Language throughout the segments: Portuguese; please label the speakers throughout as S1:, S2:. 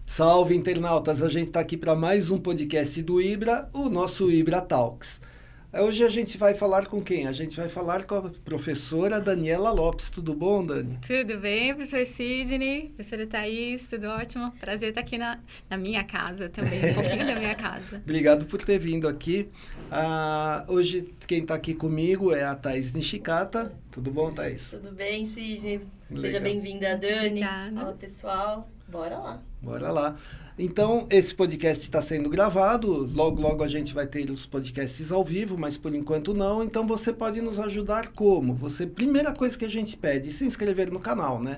S1: Salve, internautas! A gente está aqui para mais um podcast do Ibra, o nosso Ibra Talks. Hoje a gente vai falar com quem? A gente vai falar com a professora Daniela Lopes. Tudo bom, Dani?
S2: Tudo bem, professor Sidney, professora Thaís, tudo ótimo. Prazer estar aqui na minha casa também, um pouquinho da minha casa.
S1: Obrigado por ter vindo aqui. Hoje quem está aqui comigo é a Thaís Nishikata. Tudo bom, Thaís?
S3: Tudo bem, Sidney?
S1: Legal.
S3: Seja bem-vinda, Dani.
S2: Obrigada.
S3: Fala, pessoal. Bora lá.
S1: Bora lá. Então, esse podcast está sendo gravado. Logo a gente vai ter os podcasts ao vivo, mas por enquanto não. Então, você pode nos ajudar como? Primeira coisa que a gente pede, se inscrever no canal, né?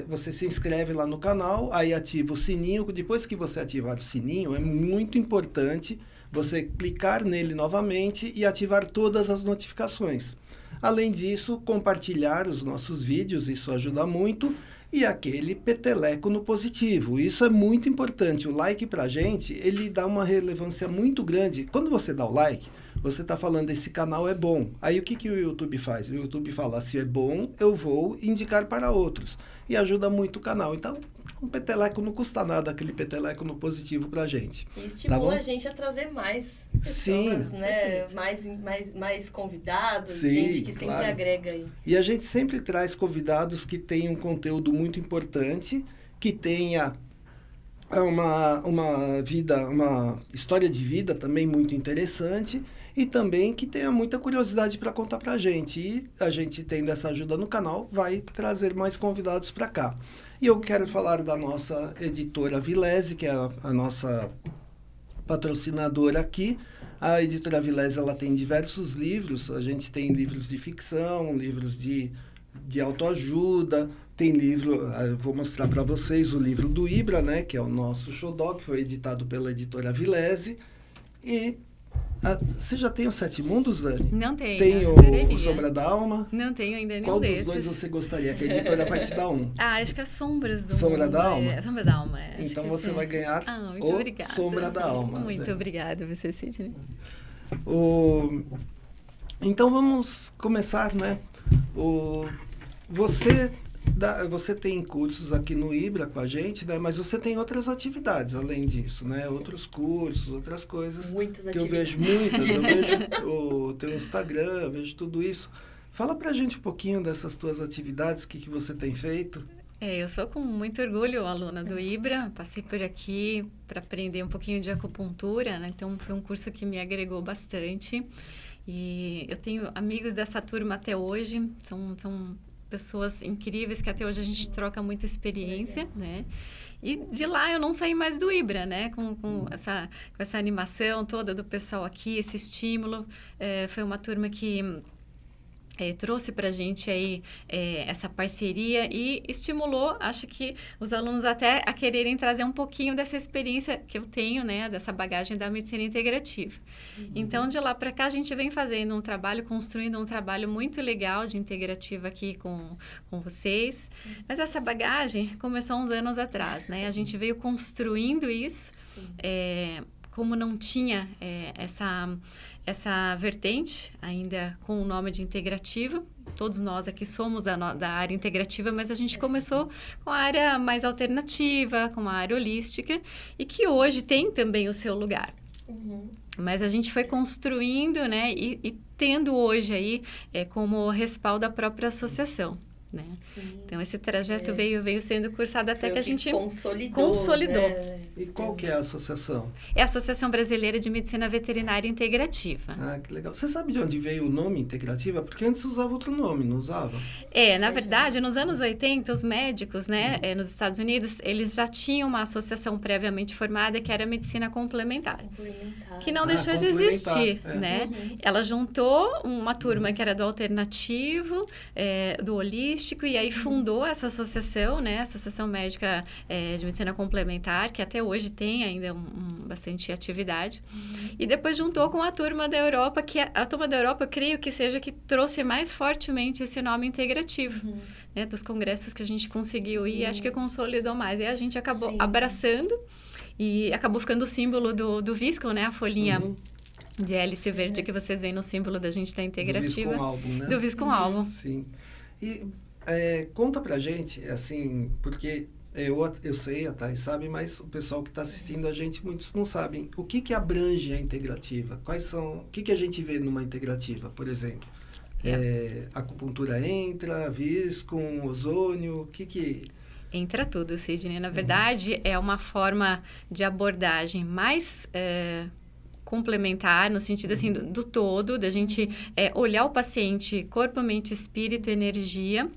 S1: Você se inscreve lá no canal, aí ativa o sininho. Depois que você ativar o sininho, é muito importante você clicar nele novamente e ativar todas as notificações. Além disso, compartilhar os nossos vídeos, isso ajuda muito. E aquele peteleco no positivo. Isso é muito importante. O like pra gente, ele dá uma relevância muito grande. Quando você dá o like, você está falando, esse canal é bom. Aí o que o YouTube faz? O YouTube fala, se é bom, eu vou indicar para outros. E ajuda muito o canal. Então, um peteleco não custa nada, aquele peteleco no positivo pra gente.
S3: E estimula a gente a trazer mais pessoas,
S1: Sim,
S3: né? Mais convidados,
S1: Sim,
S3: gente que
S1: claro.
S3: sempre agrega aí.
S1: E a gente sempre traz convidados que tenham um conteúdo muito importante, que tenha uma história de vida também muito interessante e também que tenha muita curiosidade para contar para a gente. E a gente, tendo essa ajuda no canal, vai trazer mais convidados para cá. E eu quero falar da nossa editora Vilese, que é a nossa patrocinadora aqui. A editora Vilese, ela tem diversos livros. A gente tem livros de ficção, livros de autoajuda. Tem livro, eu vou mostrar para vocês o livro do Ibra, né, que é o nosso xodó, que foi editado pela editora Vilese. E você já tem os 7 Mundos, Dani?
S2: Não tenho.
S1: Tem o Sombra da Alma?
S2: Não tenho ainda nenhum
S1: Qual
S2: desses.
S1: dos dois você gostaria? Que a editora vai te dar um.
S2: Acho que é Sombras do
S1: Sombra
S2: Mundo.
S1: da Alma?
S2: Sombra da Alma, é.
S1: Então você vai ganhar
S2: muito
S1: o
S2: obrigada.
S1: Sombra da Alma.
S2: Muito obrigada, professor Sidney.
S1: Então vamos começar, né? Você tem cursos aqui no Ibra com a gente, né? Mas você tem outras atividades além disso, né? Outros cursos, outras coisas.
S3: Muitas
S1: que
S3: atividades.
S1: Eu vejo muitas. Eu vejo o teu Instagram, eu vejo tudo isso. Fala pra gente um pouquinho dessas tuas atividades, o que você tem feito.
S2: Eu sou com muito orgulho aluna do Ibra, passei por aqui para aprender um pouquinho de acupuntura, né? Então foi um curso que me agregou bastante. E eu tenho amigos dessa turma até hoje, são pessoas incríveis que até hoje a gente troca muita experiência, né? E de lá eu não saí mais do Ibra, né? Com essa animação toda do pessoal aqui, esse estímulo. Foi uma turma que trouxe para a gente aí essa parceria e estimulou, acho que os alunos até a quererem trazer um pouquinho dessa experiência que eu tenho, né, dessa bagagem da medicina integrativa. Então, de lá para cá, a gente vem fazendo um trabalho, construindo um trabalho muito legal de integrativa aqui com vocês. Mas essa bagagem começou há uns anos atrás, né? A gente veio construindo isso, como não tinha essa vertente, ainda com o nome de integrativa. Todos nós aqui somos da área integrativa, mas a gente começou com a área mais alternativa, com a área holística, e que hoje tem também o seu lugar. Mas a gente foi construindo, né, e tendo hoje aí como respaldo a própria associação. Né? Então, esse trajeto veio sendo cursado até que a gente consolidou.
S1: Né? E qual que é a associação?
S2: É a Associação Brasileira de Medicina Veterinária Integrativa.
S1: Que legal. Você sabe de onde veio o nome integrativa? Porque antes usava outro nome, não usava?
S2: Na verdade, nos anos 80, os médicos, né, nos Estados Unidos, eles já tinham uma associação previamente formada que era a medicina complementar. Que não deixou de existir, né? Ela juntou uma turma que era do alternativo, do holístico, holístico e aí fundou essa associação, né? Associação Médica de Medicina Complementar, que até hoje tem ainda bastante atividade. E depois juntou com a Turma da Europa, que a Turma da Europa, eu creio que seja que trouxe mais fortemente esse nome integrativo, né? Dos congressos que a gente conseguiu ir, acho que consolidou mais. E a gente acabou abraçando e acabou ficando o símbolo do Viscom, né? A folhinha de hélice verde que vocês veem no símbolo da gente da integrativa.
S1: Do Viscom Album, né?
S2: Do Viscom Album.
S1: Sim. E conta pra gente, assim, porque eu sei, a Thay sabe, mas o pessoal que está assistindo a gente, muitos não sabem. O que abrange a integrativa? O que a gente vê numa integrativa, por exemplo? Acupuntura entra, Viscom, ozônio, o que...
S2: Entra tudo, Sidney. Na verdade, é uma forma de abordagem mais complementar, no sentido assim, do todo, da gente olhar o paciente corpo, mente, espírito, energia.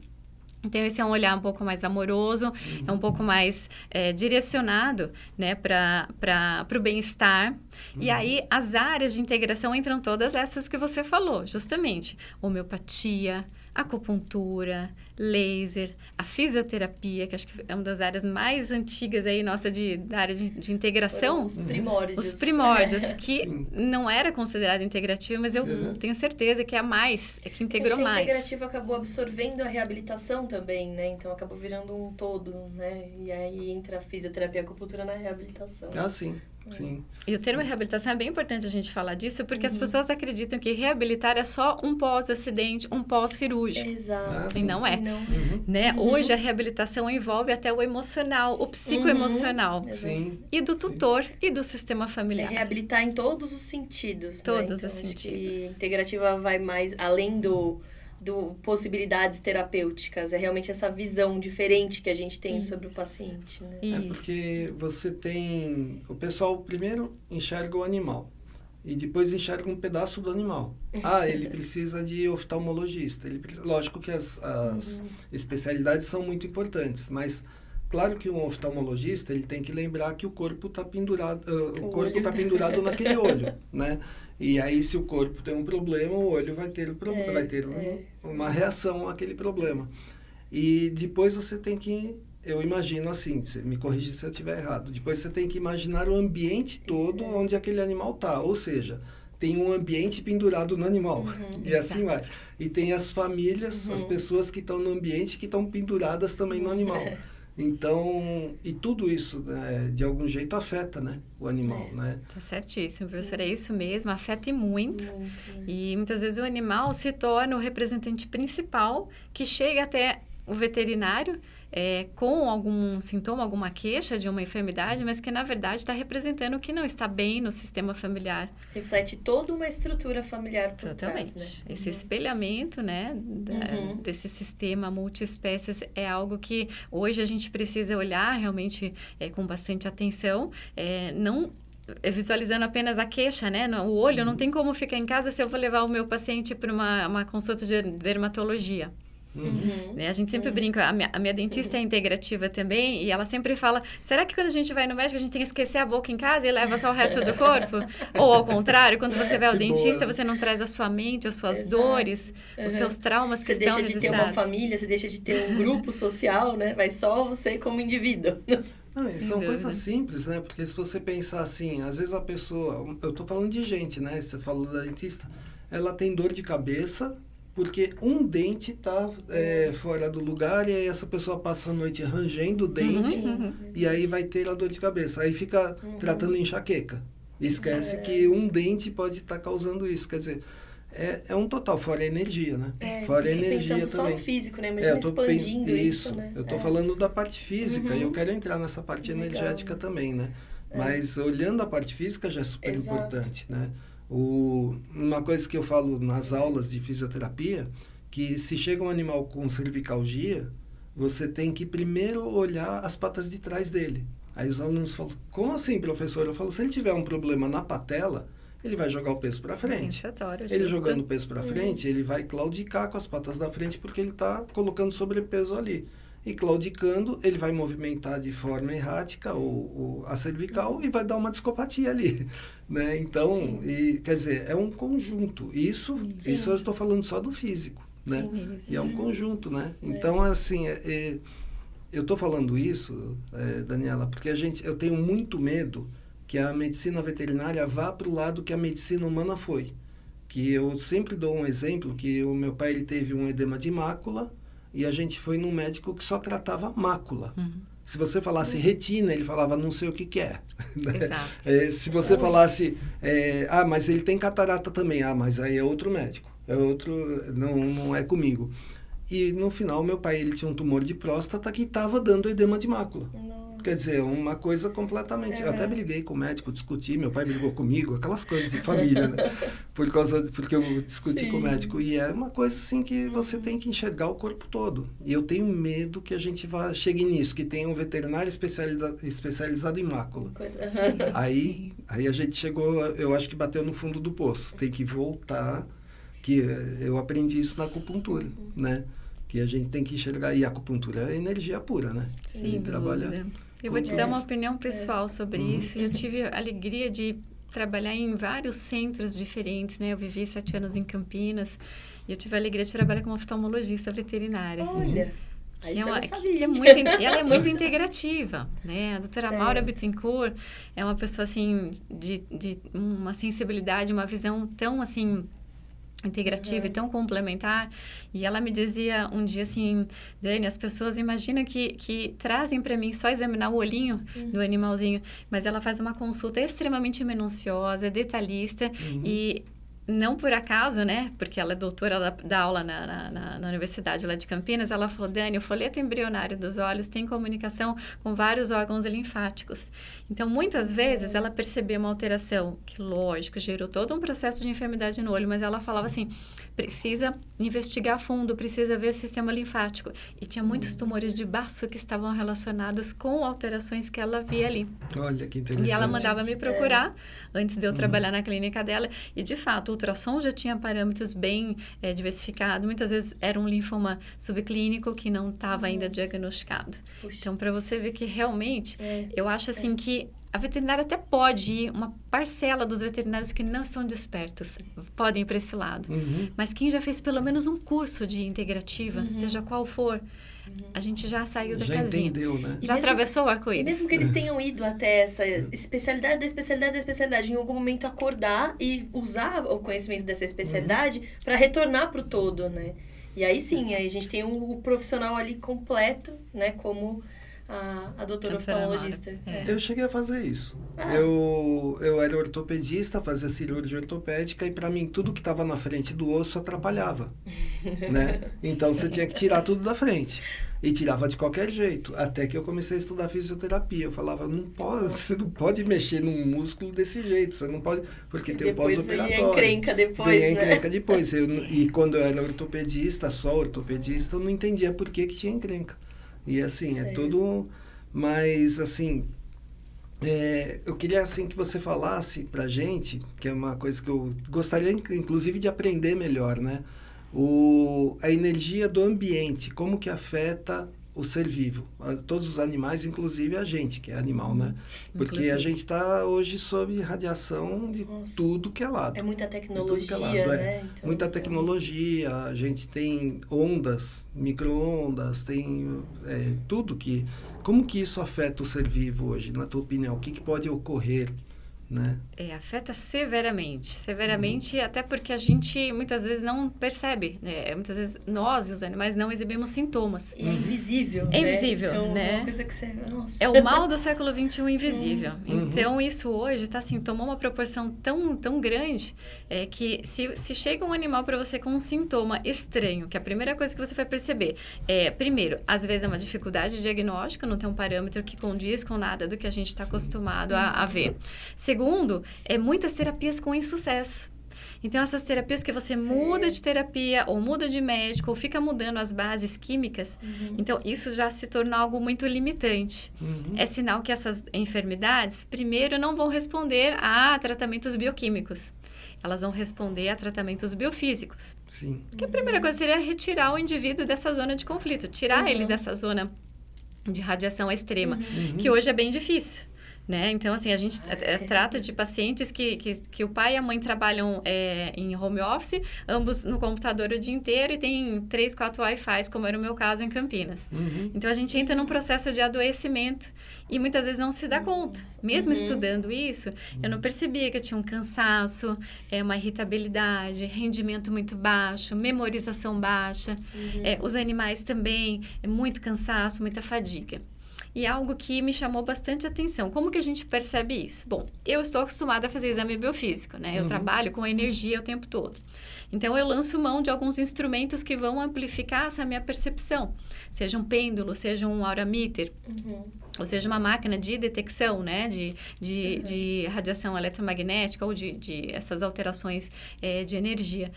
S2: Então, esse é um olhar um pouco mais amoroso, é um pouco mais direcionado, né, para o bem-estar. E aí, as áreas de integração entram todas essas que você falou, justamente. Homeopatia, acupuntura, laser, a fisioterapia, que acho que é uma das áreas mais antigas aí, nossa, da área de integração.
S3: Os primórdios.
S2: Os primórdios, que não era considerado integrativo, mas eu tenho certeza que é a mais, que integrou mais.
S3: A integrativa acabou absorvendo a reabilitação também, né? Então, acabou virando um todo, né? E aí entra a fisioterapia e a acupuntura na reabilitação.
S1: Ah, sim. Sim.
S2: E o termo reabilitação é bem importante a gente falar disso, porque as pessoas acreditam que reabilitar é só um pós-acidente, um pós-cirúrgico.
S3: Exato.
S2: E não é. Né? Hoje a reabilitação envolve até o emocional, o psicoemocional.
S1: Sim.
S2: E do tutor e do sistema familiar.
S3: Reabilitar em todos os sentidos.
S2: Todos
S3: né?
S2: os sentidos.
S3: A integrativa vai mais além do possibilidades terapêuticas. É realmente essa visão diferente que a gente tem sobre o paciente. Né?
S1: É porque você tem... O pessoal primeiro enxerga o animal e depois enxerga um pedaço do animal. Ele precisa de oftalmologista. Lógico que as especialidades são muito importantes, mas claro que um oftalmologista ele tem que lembrar que o corpo está pendurado, pendurado naquele olho, né? E aí, se o corpo tem um problema, o olho vai ter uma reação àquele problema. E depois você tem que, eu imagino assim, me corrija se eu estiver errado, depois você tem que imaginar o ambiente todo onde aquele animal está. Ou seja, tem um ambiente pendurado no animal. E assim vai. E tem as famílias, as pessoas que estão no ambiente que estão penduradas também no animal. Então, e tudo isso, né, de algum jeito afeta, né, o animal, né?
S2: Tá certíssimo, professor, é isso mesmo, afeta muito. E muitas vezes o animal se torna o representante principal que chega até o veterinário com algum sintoma, alguma queixa de uma enfermidade, mas que na verdade está representando o que não está bem no sistema familiar.
S3: Reflete toda uma estrutura familiar por
S2: Totalmente.
S3: trás, né?
S2: Esse espelhamento, né, desse sistema multiespécies é algo que hoje a gente precisa olhar realmente com bastante atenção, não visualizando apenas a queixa, né? O olho não tem como ficar em casa se eu vou levar o meu paciente para uma consulta de dermatologia. Né? A gente sempre brinca, a minha dentista é integrativa também, e ela sempre fala, será que quando a gente vai no médico a gente tem que esquecer a boca em casa e leva só o resto do corpo? Ou ao contrário, quando você vai ao dentista, você não traz a sua mente, as suas dores, os seus traumas que estão registrados.
S3: Você deixa de ter uma família, você deixa de ter um grupo social, né? Vai só você como indivíduo.
S1: Não, são coisas simples, né? Porque se você pensar assim, às vezes a pessoa... Eu tô falando de gente, né? Você falou da dentista. Ela tem dor de cabeça porque um dente está fora do lugar e aí essa pessoa passa a noite rangendo o dente e aí vai ter a dor de cabeça. Aí fica tratando enxaqueca. Esquece que um dente pode estar causando isso. Quer dizer, é um total, fora a energia, né? Fora a energia
S3: pensando
S1: também.
S3: Só no físico, né? Imagina expandindo isso, né?
S1: Eu estou falando da parte física e eu quero entrar nessa parte energética também, né? Mas olhando a parte física já é super importante, né? Uma coisa que eu falo nas aulas de fisioterapia, que se chega um animal com cervicalgia, você tem que primeiro olhar as patas de trás dele. Aí os alunos falam, como assim, professor? Eu falo, se ele tiver um problema na patela, ele vai jogar o peso para frente. Ele jogando o peso para frente, ele vai claudicar com as patas da frente porque ele está colocando sobrepeso ali. E claudicando, ele vai movimentar de forma errática a cervical e vai dar uma discopatia ali, né? Então, quer dizer, é um conjunto. Isso eu estou falando só do físico, né?
S2: Isso.
S1: E é um conjunto, né? Então, assim, eu estou falando isso, Daniela, porque eu tenho muito medo que a medicina veterinária vá para o lado que a medicina humana foi. Que eu sempre dou um exemplo, que o meu pai ele teve um edema de mácula e a gente foi num médico que só tratava mácula. Se você falasse retina, ele falava não sei o que é.
S2: Exato.
S1: Se você falasse, mas ele tem catarata também, mas aí é outro médico, não é comigo. E no final, meu pai ele tinha um tumor de próstata que estava dando edema de mácula.
S3: Nossa.
S1: Quer dizer, uma coisa completamente... Eu até briguei com o médico, discuti, meu pai brigou comigo, aquelas coisas de família, né? Porque eu discuti com o médico. E é uma coisa assim que você tem que enxergar o corpo todo. E eu tenho medo que a gente chegue nisso, que tem um veterinário especializado em mácula. Aí a gente chegou, eu acho que bateu no fundo do poço. Tem que voltar, que eu aprendi isso na acupuntura, né? Que a gente tem que enxergar. E a acupuntura é energia pura, né?
S2: Sem dúvida. Eu vou te dar uma opinião pessoal sobre isso. Eu tive a alegria de trabalhar em vários centros diferentes, né? Eu vivi 7 anos em Campinas e eu tive a alegria de trabalhar como oftalmologista veterinária.
S3: Olha, aí você não sabia.
S2: Ela é muito integrativa, né? A doutora Maura Bittencourt é uma pessoa, assim, de uma sensibilidade, uma visão tão, assim... integrativa e tão complementar, e ela me dizia um dia assim, Dani, as pessoas imaginam que trazem para mim só examinar o olhinho do animalzinho, mas ela faz uma consulta extremamente minuciosa, detalhista, e não por acaso, né, porque ela é doutora, ela dá aula na universidade lá de Campinas, ela falou, Dani, o folheto embrionário dos olhos tem comunicação com vários órgãos linfáticos. Então, muitas vezes, ela percebeu uma alteração, que lógico, gerou todo um processo de enfermidade no olho, mas ela falava assim, precisa investigar a fundo, precisa ver o sistema linfático. E tinha muitos tumores de baço que estavam relacionados com alterações que ela via ali.
S1: Olha, que interessante.
S2: E ela mandava me procurar, antes de eu trabalhar na clínica dela, e de fato, o ultrassom já tinha parâmetros bem diversificados. Muitas vezes era um linfoma subclínico que não estava ainda diagnosticado. Puxa. Então, para você ver que realmente, eu acho assim que a veterinária até pode ir, uma parcela dos veterinários que não estão despertos, podem ir para esse lado. Mas quem já fez pelo menos um curso de integrativa, seja qual for, a gente já saiu da casinha.
S1: Já entendeu, né?
S2: Já atravessou o arco-íris.
S3: E mesmo que eles tenham ido até essa especialidade da especialidade da especialidade, em algum momento acordar e usar o conhecimento dessa especialidade para retornar para o todo, né? E aí sim, aí a gente tem o profissional ali completo, né? Como a doutora oftalmologista.
S1: Eu cheguei a fazer isso. Eu era ortopedista, fazia cirurgia ortopédica e para mim tudo que estava na frente do osso atrapalhava, né? Então você tinha que tirar tudo da frente. E tirava de qualquer jeito, até que eu comecei a estudar fisioterapia. Eu falava, você não pode mexer num músculo desse jeito, você não pode, porque tem o pós-operatório.
S3: Vem a encrenca depois,
S1: Vem a encrenca depois. E quando eu era ortopedista, só ortopedista, eu não entendia por que tinha encrenca. E assim, é tudo... Mas, assim, eu queria, assim, que você falasse pra gente, que é uma coisa que eu gostaria, inclusive, de aprender melhor, né? A energia do ambiente, como que afeta o ser vivo, todos os animais, inclusive a gente, que é animal, né? Porque a gente está hoje sob radiação de tudo que é lado.
S3: É muita tecnologia, né?
S1: Então, muita tecnologia, a gente tem ondas, micro-ondas, tem tudo que... Como que isso afeta o ser vivo hoje, na tua opinião? O que pode ocorrer, né?
S2: Afeta severamente, até porque a gente muitas vezes não percebe, né? Muitas vezes nós e os animais não exibimos sintomas.
S3: E é invisível,
S2: É invisível,
S3: então,
S2: né?
S3: Uma coisa que você... Nossa.
S2: É o mal do século XXI invisível. Então, isso hoje tá assim, tomou uma proporção tão grande que se chega um animal para você com um sintoma estranho, que a primeira coisa que você vai perceber primeiro, às vezes é uma dificuldade de diagnóstico, não tem um parâmetro que condiz com nada do que a gente está acostumado a ver. Segundo, muitas terapias com insucesso. Então, essas terapias que você muda de terapia, ou muda de médico, ou fica mudando as bases químicas, então, isso já se torna algo muito limitante. É sinal que essas enfermidades, primeiro, não vão responder a tratamentos bioquímicos. Elas vão responder a tratamentos biofísicos.
S1: Sim.
S2: Que a primeira coisa seria retirar o indivíduo dessa zona de conflito, tirar ele dessa zona de radiação extrema, que hoje é bem difícil. né? Então, assim, a gente trata de pacientes que o pai e a mãe trabalham em home office, ambos no computador o dia inteiro e tem 3, 4 Wi-Fi, como era o meu caso em Campinas. Então, a gente entra num processo de adoecimento e muitas vezes não se dá conta. Mesmo estudando isso, eu não percebia que eu tinha um cansaço, uma irritabilidade, rendimento muito baixo, memorização baixa, os animais também, muito cansaço, muita fadiga. E algo que me chamou bastante atenção. Como que a gente percebe isso? Bom, eu estou acostumada a fazer exame biofísico, né? Eu trabalho com energia o tempo todo. Então, eu lanço mão de alguns instrumentos que vão amplificar essa minha percepção. Seja um pêndulo, seja um aurameter, ou seja uma máquina de detecção, né? De radiação eletromagnética ou de essas alterações de energia.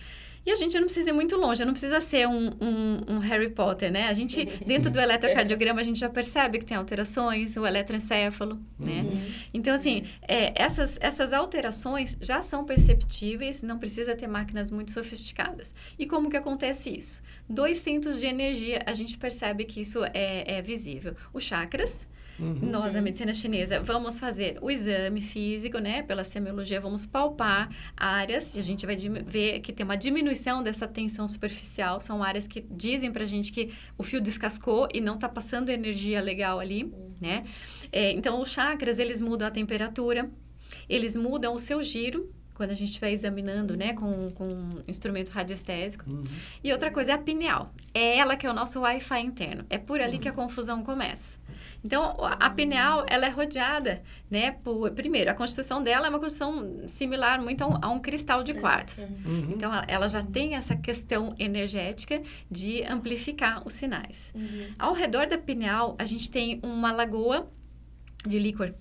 S2: E a gente não precisa ir muito longe, não precisa ser um Harry Potter, né? A gente, dentro do eletrocardiograma, a gente já percebe que tem alterações, o eletroencéfalo, né? Então, assim, essas alterações já são perceptíveis, não precisa ter máquinas muito sofisticadas. E como que acontece isso? 2 centros de energia, a gente percebe que isso é visível. Os chakras. Nós, na medicina chinesa, vamos fazer o exame físico, né? Pela semiologia, vamos palpar áreas e a gente vai ver que tem uma diminuição dessa tensão superficial. São áreas que dizem pra gente que o fio descascou e não tá passando energia legal ali, né? Então, os chakras, eles mudam a temperatura, eles mudam o seu giro, quando a gente estiver examinando, né, com instrumento radiestésico. E outra coisa é a pineal. É ela que é o nosso Wi-Fi interno. É por ali que a confusão começa. Então, a pineal, ela é rodeada, né, primeiro, a constituição dela é uma constituição similar muito a um cristal de quartzo. Então, ela já tem essa questão energética de amplificar os sinais. Ao redor da pineal, a gente tem uma lagoa de líquor.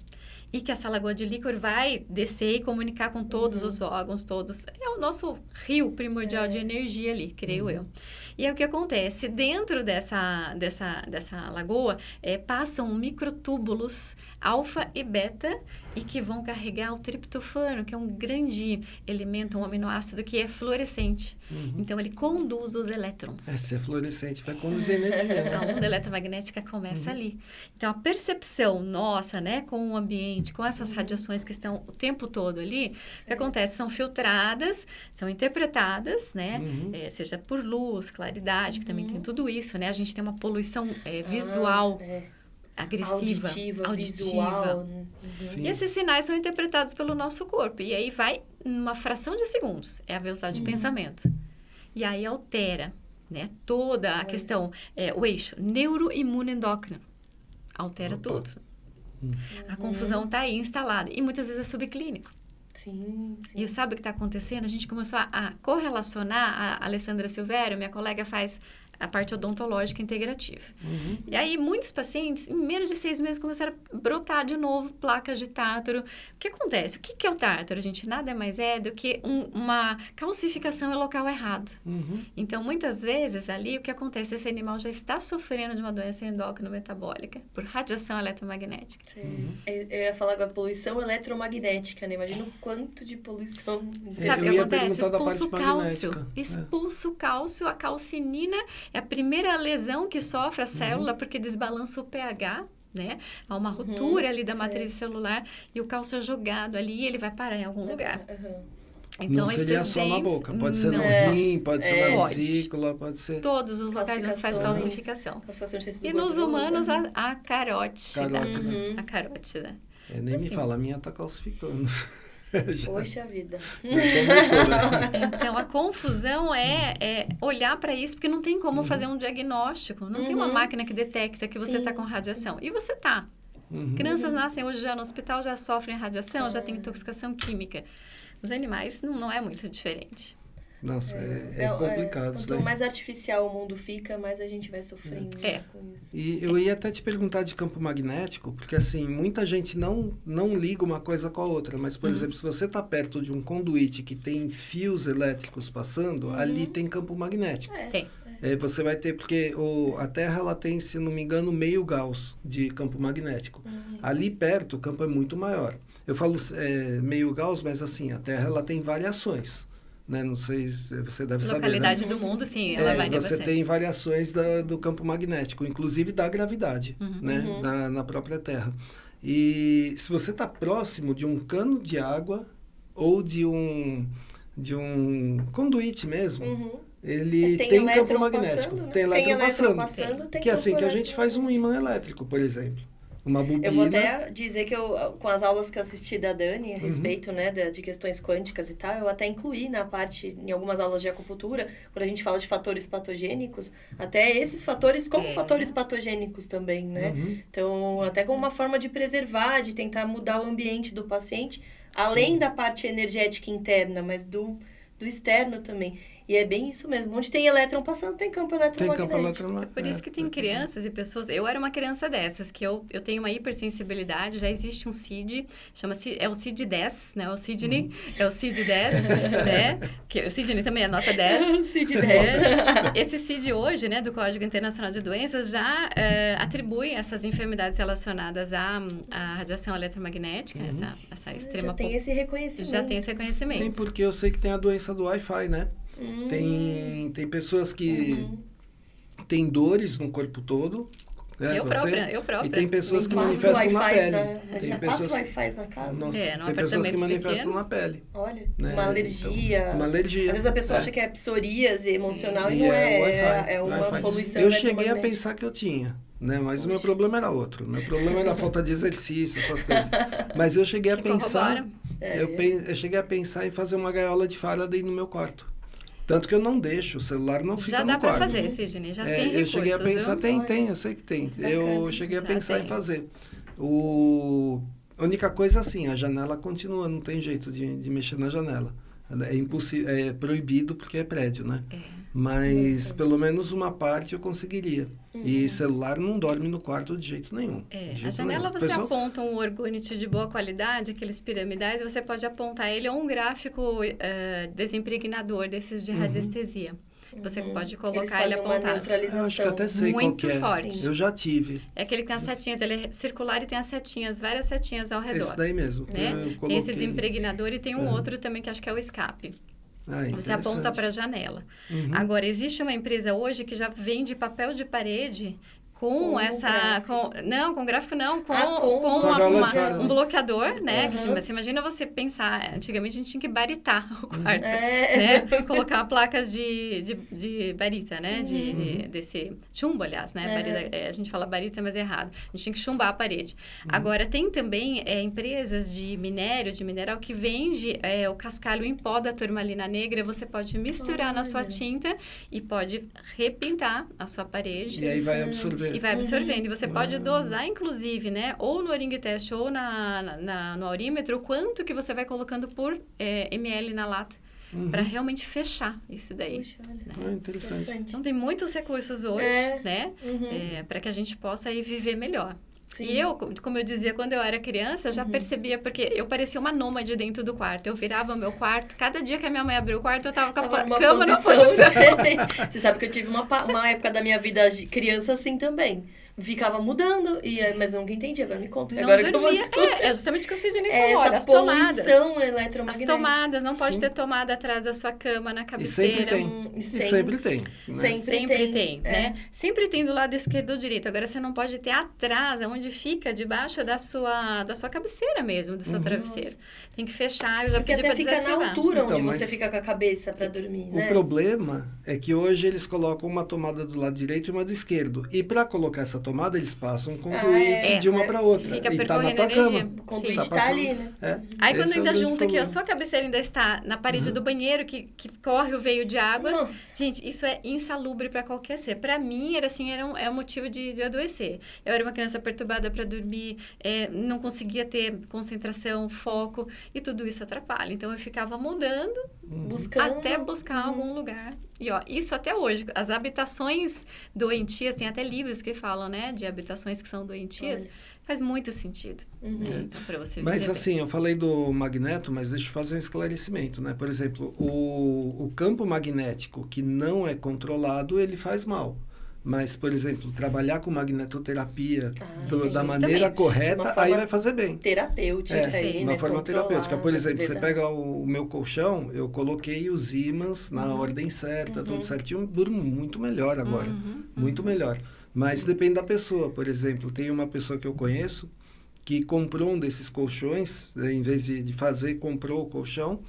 S2: E que essa lagoa de líquor vai descer e comunicar com todos os órgãos, todos. É o nosso rio primordial de energia ali, creio eu. E aí o que acontece? Dentro dessa lagoa, passam microtúbulos alfa e beta e que vão carregar o triptofano, que é um grande elemento, um aminoácido que é fluorescente. Então, ele conduz os elétrons.
S1: Se é fluorescente, vai conduzir energia.
S2: A onda eletromagnética começa ali. Então, a percepção nossa, né, com o ambiente, com essas radiações que estão o tempo todo ali, o que acontece? São filtradas, são interpretadas, né, seja por luz, claridade, que também tem tudo isso, né? A gente tem uma poluição visual, agressiva, auditiva.
S3: Visual.
S2: E esses sinais são interpretados pelo nosso corpo. E aí vai numa fração de segundos. É a velocidade de pensamento. E aí altera, né, toda a questão, o eixo neuroimunoendócrino. Altera tudo. A confusão está aí instalada. E muitas vezes é subclínico.
S3: Sim.
S2: E sabe o que está acontecendo? A gente começou a correlacionar, a Alessandra Silvério, minha colega, faz a parte odontológica integrativa. E aí, muitos pacientes, em menos de 6 meses, começaram a brotar de novo placas de tártaro. O que acontece? O que é o tártaro, gente? Nada mais é do que uma calcificação em local errado. Então, muitas vezes, ali, o que acontece? Esse animal já está sofrendo de uma doença endócrino-metabólica por radiação eletromagnética.
S3: Eu ia falar agora, poluição eletromagnética, né? Imagina o quanto de poluição...
S2: Sabe o que acontece? Expulsa o cálcio. Expulsa o cálcio, a calcinina... É a primeira lesão que sofre a célula porque desbalança o pH, né? Há uma ruptura ali da matriz celular e o cálcio é jogado ali e ele vai parar em algum lugar.
S1: Então, não seria só na boca, pode ser no rim, pode ser na vesícula, pode ser...
S2: Todos os locais onde faz calcificação. E nos humanos, a carótida. A carótida.
S1: Nem me fala, a minha tá calcificando.
S3: Poxa vida.
S2: Então, a confusão é olhar para isso, porque não tem como fazer um diagnóstico. Não tem uma máquina que detecta que você está com radiação. E você está. As crianças nascem hoje já no hospital, já sofrem radiação, já tem intoxicação química. Os animais não é muito diferente.
S1: Nossa, é complicado.
S3: Quanto mais artificial o mundo fica, mais a gente vai sofrendo com isso.
S1: E eu ia até te perguntar de campo magnético, porque assim, muita gente não liga uma coisa com a outra, mas, por exemplo, se você está perto de um conduíte que tem fios elétricos passando, ali tem campo magnético.
S2: Tem.
S1: Você vai ter, porque a Terra ela tem, se não me engano, meio Gauss de campo magnético. Ali perto, o campo é muito maior. Eu falo meio Gauss, mas assim, a Terra ela tem variações. Né? Não sei se você deve saber.
S2: Localidade do mundo, sim, ela varia
S1: você
S2: bastante.
S1: tem variações do campo magnético, inclusive da gravidade, né? Na própria Terra. E se você está próximo de um cano de água ou de um conduíte mesmo, ele tem um campo magnético.
S3: Passando, né?
S1: Tem elétron
S3: passando. Tem
S1: que é assim que a
S3: elétrico.
S1: gente faz um ímã elétrico, por exemplo. Uma bobina.
S3: Eu vou até dizer que com as aulas que eu assisti da Dani a respeito, né, de questões quânticas e tal, eu até incluí na parte, em algumas aulas de acupuntura, quando a gente fala de fatores patogênicos, até esses fatores como fatores patogênicos também, né? Então, até como uma forma de preservar, de tentar mudar o ambiente do paciente, além da parte energética interna, mas do externo também. E é bem isso mesmo. Onde tem elétron passando, tem campo eletromagnético.
S2: É por isso que tem crianças e pessoas... Eu era uma criança dessas, que eu tenho uma hipersensibilidade, já existe um CID, chama-se... É o CID-10, né? O Sidney, é o CID-10, né? Que, o Sidney também é nota 10.
S3: CID-10.
S2: Esse CID hoje, né, do Código Internacional de Doenças, já atribui essas enfermidades relacionadas à radiação eletromagnética, essa extrema...
S3: Já tem esse reconhecimento.
S2: Já tem esse reconhecimento.
S1: Tem, porque eu sei que tem a doença do Wi-Fi, né? Tem pessoas que têm dores no corpo todo. Né?
S2: Eu própria.
S1: E tem pessoas que manifestam na pele.
S3: Tem pessoas... 4 Wi-Fi na casa.
S1: Nossa, tem pessoas que manifestam na pele.
S3: Olha,
S1: né?
S3: uma alergia.
S1: Então, uma alergia.
S3: Às vezes a pessoa acha que é psoríase emocional e não
S1: é
S3: uma
S1: Wi-Fi.
S3: poluição.
S1: Eu cheguei a pensar que eu tinha. Né? Mas o meu problema era outro. Meu problema era a falta de exercício, essas coisas. Mas eu cheguei a pensar... Eu cheguei a pensar em fazer uma gaiola de Faraday no meu quarto. Tanto que eu não deixo, o celular não fica no quarto.
S2: Já dá para fazer, Sidney, já tem recursos.
S1: Eu cheguei a pensar, tem, eu sei que tem. Bacana. Eu cheguei a pensar em fazer. A única coisa assim, a janela continua, não tem jeito de mexer na janela. É impossível, é proibido porque é prédio, né? Mas pelo menos uma parte eu conseguiria. E celular não dorme no quarto de jeito nenhum.
S2: A janela você aponta um orgonite de boa qualidade, aqueles piramidais, você pode apontar ele a um gráfico desimpregnador desses de radiestesia. Você pode colocar ele apontado.
S3: Uma neutralização.
S1: Eu acho que até sei
S2: muito
S1: qual que
S2: forte.
S1: Eu já tive.
S2: É aquele que tem as setinhas, ele é circular e tem as setinhas, várias setinhas ao redor.
S1: Esse daí mesmo.
S2: Né? Tem esse desimpregnador e tem um outro também que acho que é o escape. Você aponta para a janela. Agora, existe uma empresa hoje que já vende papel de parede com gráfico não, com um bloqueador, né? Que, você imagina você pensar, antigamente a gente tinha que baritar o quarto, né? Colocar placas de barita, né? Desse chumbo, aliás, né? Barita, a gente fala barita, mas é errado. A gente tinha que chumbar a parede. Agora, tem também empresas de mineral que vende o cascalho em pó da turmalina negra, você pode misturar na sua tinta e pode repintar a sua parede.
S1: E aí vai absorver.
S2: E vai absorvendo. E você pode dosar, inclusive, né? Ou no Oring Test ou no aurímetro, o quanto que você vai colocando por ml na lata. Para realmente fechar isso daí.
S3: Puxa,
S2: né?
S1: Interessante.
S2: Então, tem muitos recursos hoje, né? Para que a gente possa aí viver melhor. Sim. E eu, como eu dizia, quando eu era criança, eu já percebia, porque eu parecia uma nômade dentro do quarto. Eu virava o meu quarto, cada dia que a minha mãe abriu o quarto, eu tava com a cama na posição.
S3: Você sabe que eu tive uma época da minha vida de criança assim também. Ficava mudando, mas eu nunca entendi. Agora me conta.
S2: Não
S3: agora
S2: dormia.
S3: Que eu vou
S2: É justamente o que o Sidney falou.
S3: Olha,
S2: as tomadas.
S3: Eletromagnética.
S2: As tomadas, não pode ter tomada atrás da sua cama, na cabeceira.
S1: E sempre tem. Né?
S2: Sempre tem, né? Sempre tem do lado esquerdo ou direito. Agora, você não pode ter atrás, onde fica debaixo da sua cabeceira mesmo, do seu travesseiro. Nossa. Tem que fechar, eu já pedi pra desativar.
S3: Porque até fica na altura onde você fica com a cabeça para dormir, né?
S1: O problema é que hoje eles colocam uma tomada do lado direito e uma do esquerdo. E para colocar essa tomada, eles passam um conduíte de uma para outra.
S2: Fica
S1: e tá na tua cama.
S3: O conduíte tá ali, né?
S2: Aí quando ainda junta que a sua cabeceira ainda está na parede do banheiro, que corre o veio de água.
S3: Nossa.
S2: Gente, isso é insalubre para qualquer ser. Para mim, era um motivo de adoecer. Eu era uma criança perturbada para dormir, não conseguia ter concentração, foco, e tudo isso atrapalha. Então, eu ficava mudando, até buscar algum lugar. E, isso até hoje. As habitações doentias, tem até livros que falam, né, de habitações que são doentias, faz muito sentido. Então, para você viver
S1: mas, assim,
S2: bem.
S1: eu falei do magneto, mas deixa eu fazer um esclarecimento, né? Por exemplo, o campo magnético que não é controlado, ele faz mal. Mas, por exemplo, trabalhar com magnetoterapia da maneira correta, aí vai fazer bem.
S3: Terapêutica.
S1: Uma forma terapêutica. Por exemplo, você pega o meu colchão, eu coloquei os ímãs na ordem certa, tudo certinho, durmo muito melhor agora. Muito melhor. Mas depende da pessoa. Por exemplo, tem uma pessoa que eu conheço que comprou um desses colchões, em vez de fazer, comprou o colchão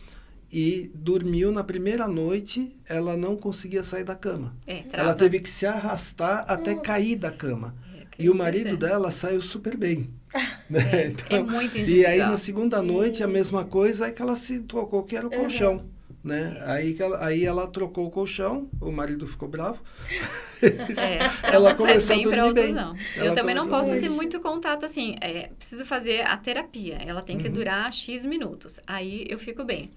S1: e dormiu na primeira noite, ela não conseguia sair da cama. Ela teve que se arrastar até cair da cama. E o marido dela saiu super bem. Né?
S2: Então, é muito individual.
S1: E aí, na segunda noite, a mesma coisa, é que ela se tocou que era o colchão. Né? Aí ela trocou o colchão, o marido ficou bravo. Ela começou a dormir bem.
S2: Não. Eu também não posso ter muito contato assim. Preciso fazer a terapia. Ela tem que durar X minutos. Aí eu fico bem.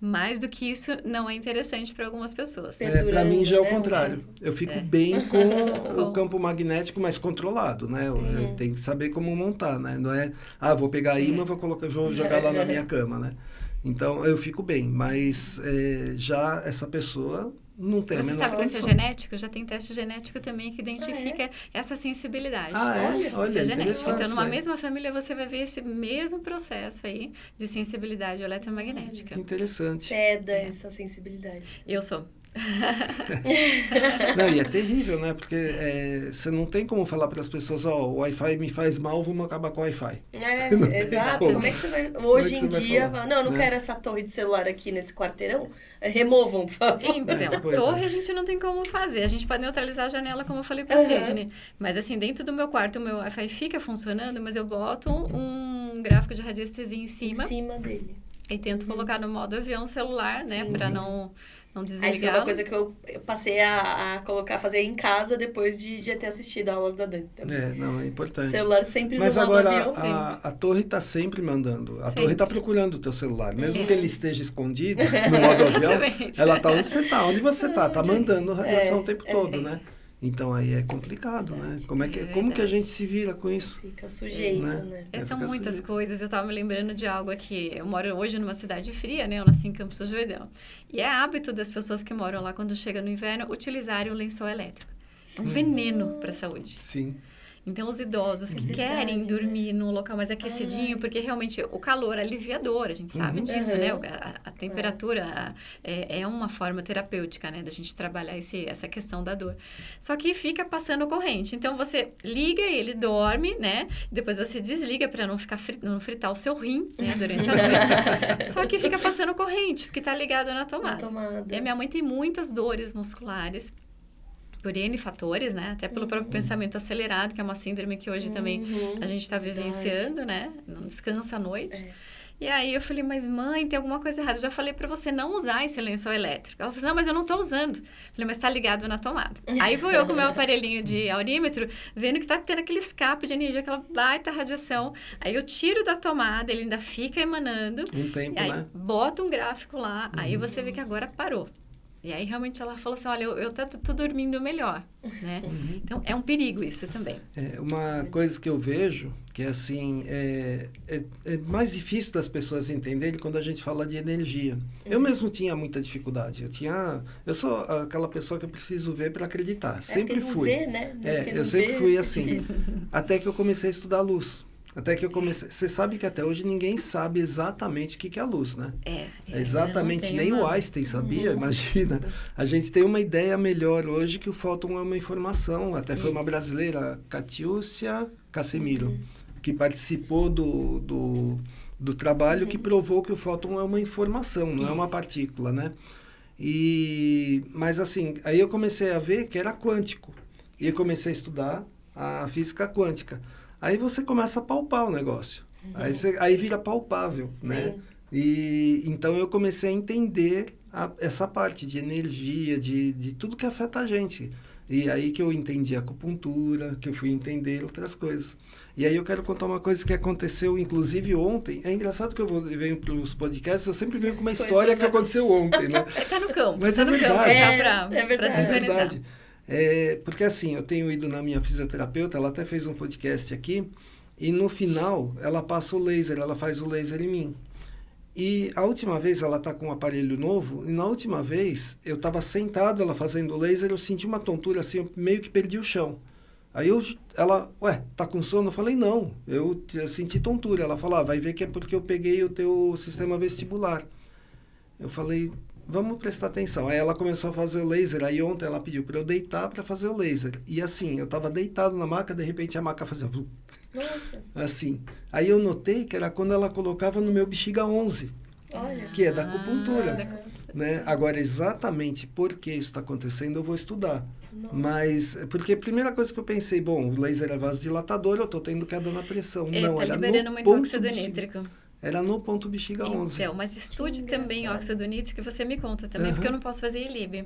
S2: Mais do que isso, não é interessante para algumas pessoas.
S1: Para mim já é o contrário. Eu fico bem com o campo magnético mais controlado, né? Eu tenho que saber como montar, né? Não é, vou pegar a imã, vou jogar lá na minha cama, né? Então, eu fico bem, mas já essa pessoa não tem a menor condição. Você sabe
S2: que isso é genético? Já tem teste genético também que identifica essa sensibilidade.
S1: Olha,
S2: isso é genético.
S1: interessante.
S2: Então, numa mesma família, você vai ver esse mesmo processo aí de sensibilidade eletromagnética.
S1: Que interessante.
S3: Essa sensibilidade.
S2: Eu sou.
S1: Não, e é terrível, né? Porque você não tem como falar para as pessoas, o Wi-Fi me faz mal, vamos acabar com o Wi-Fi.
S3: Exato. Como é que você vai... Hoje em dia, não quero essa torre de celular aqui nesse quarteirão, removam, por favor.
S2: Então, torre a gente não tem como fazer. A gente pode neutralizar a janela, como eu falei para você, Sidney. Mas assim, dentro do meu quarto, o meu Wi-Fi fica funcionando, mas eu boto um gráfico de radiestesia em cima
S3: dele.
S2: E tento colocar no modo avião celular, né? Para não desligar.
S3: Isso foi uma coisa que eu passei a fazer em casa depois de ter assistido aulas da Dani.
S1: Não, é importante.
S3: O celular sempre
S1: no
S3: modo avião.
S1: Mas agora, a torre está sempre mandando. A torre está procurando o teu celular. Mesmo que ele esteja escondido no modo avião, ela está onde você está. Onde você está? Está mandando radiação o tempo todo, né? Então, aí é complicado, né? Como que a gente se vira com isso?
S3: Fica sujeito, né?
S2: São muitas coisas. Eu estava me lembrando de algo aqui. Eu moro hoje numa cidade fria, né? Eu nasci em Campos do Jordão. E é hábito das pessoas que moram lá, quando chega no inverno, utilizarem o lençol elétrico. É um veneno para a saúde.
S1: Sim.
S2: Então, os idosos que querem dormir num local mais aquecidinho, porque realmente o calor é aliviador, a gente sabe disso, né? A temperatura é uma forma terapêutica, né? Da gente trabalhar essa questão da dor. Só que fica passando corrente. Então, você liga e ele dorme, né? Depois você desliga para não fritar o seu rim, né? Durante a noite. Só que fica passando corrente, porque tá ligado na tomada. E a minha mãe tem muitas dores musculares, por N fatores, né? Até pelo próprio pensamento acelerado, que é uma síndrome que hoje também a gente está vivenciando, né? Não descansa à noite. E aí eu falei, mas mãe, tem alguma coisa errada. Eu já falei para você não usar esse lençol elétrico. Ela falou, não, mas eu não tô usando. Eu falei, mas tá ligado na tomada. Aí vou eu com o meu aparelhinho de aurímetro, vendo que tá tendo aquele escape de energia, aquela baita radiação. Aí eu tiro da tomada, ele ainda fica emanando.
S1: Um tempo,
S2: aí
S1: né?
S2: Bota um gráfico lá, aí você vê que agora parou. E aí, realmente, ela falou assim, olha, eu tô dormindo melhor, né? Então, é um perigo isso também.
S1: Uma coisa que eu vejo, que é assim, é mais difícil das pessoas entenderem quando a gente fala de energia. Eu mesmo tinha muita dificuldade. Eu sou aquela pessoa que eu preciso ver para acreditar. Sempre fui.
S3: Vê, né?
S1: Eu sempre fui assim. Até que eu comecei a estudar luz. Até que eu comecei... Você sabe que até hoje ninguém sabe exatamente o que é a luz, né? Exatamente. Nem o Einstein sabia, imagina. A gente tem uma ideia melhor hoje que o fóton é uma informação. Até foi uma brasileira, Catiúcia Casemiro, que participou do trabalho que provou que o fóton é uma informação, não é uma partícula, né? Mas assim, aí eu comecei a ver que era quântico. E eu comecei a estudar a física quântica. Aí você começa a palpar o negócio. Aí vira palpável, né? E então eu comecei a entender essa parte de energia, de tudo que afeta a gente. E aí que eu entendi a acupuntura, que eu fui entender outras coisas. E aí eu quero contar uma coisa que aconteceu, inclusive ontem. É engraçado que eu venho para os podcasts, eu sempre venho com uma história que aconteceu ontem, né?
S2: Tá no campo.
S1: Mas
S2: tá
S1: é verdade.
S2: Já para sintonizar.
S1: Porque assim, eu tenho ido na minha fisioterapeuta, ela até fez um podcast aqui, e no final ela passa o laser, ela faz o laser em mim. E a última vez ela está com um aparelho novo, e na última vez eu estava sentado, ela fazendo o laser, eu senti uma tontura assim, eu meio que perdi o chão. Aí ela, tá com sono? Eu falei, não, eu senti tontura. Ela falou, vai ver que é porque eu peguei o teu sistema vestibular. Eu falei, vamos prestar atenção. Aí ela começou a fazer o laser, aí ontem ela pediu para eu deitar para fazer o laser. E assim, eu estava deitado na maca, de repente a maca fazia...
S3: Nossa.
S1: Assim. Aí eu notei que era quando ela colocava no meu bexiga 11,
S3: Olha.
S1: que é da acupuntura. Né? Agora, exatamente por que isso está acontecendo, eu vou estudar.
S3: Nossa.
S1: Mas, porque a primeira coisa que eu pensei, bom, o laser é vasodilatador, eu estou tendo queda na pressão. Não,
S2: tá
S1: era
S2: liberando
S1: no
S2: muito
S1: ponto
S2: óxido
S1: bexiga.
S2: nítrico.
S1: Era no ponto bexiga 11.
S2: Então, mas estude
S3: Que
S2: também
S3: engraçado.
S2: óxido nítrico e você me conta também, porque eu não posso fazer ILIB.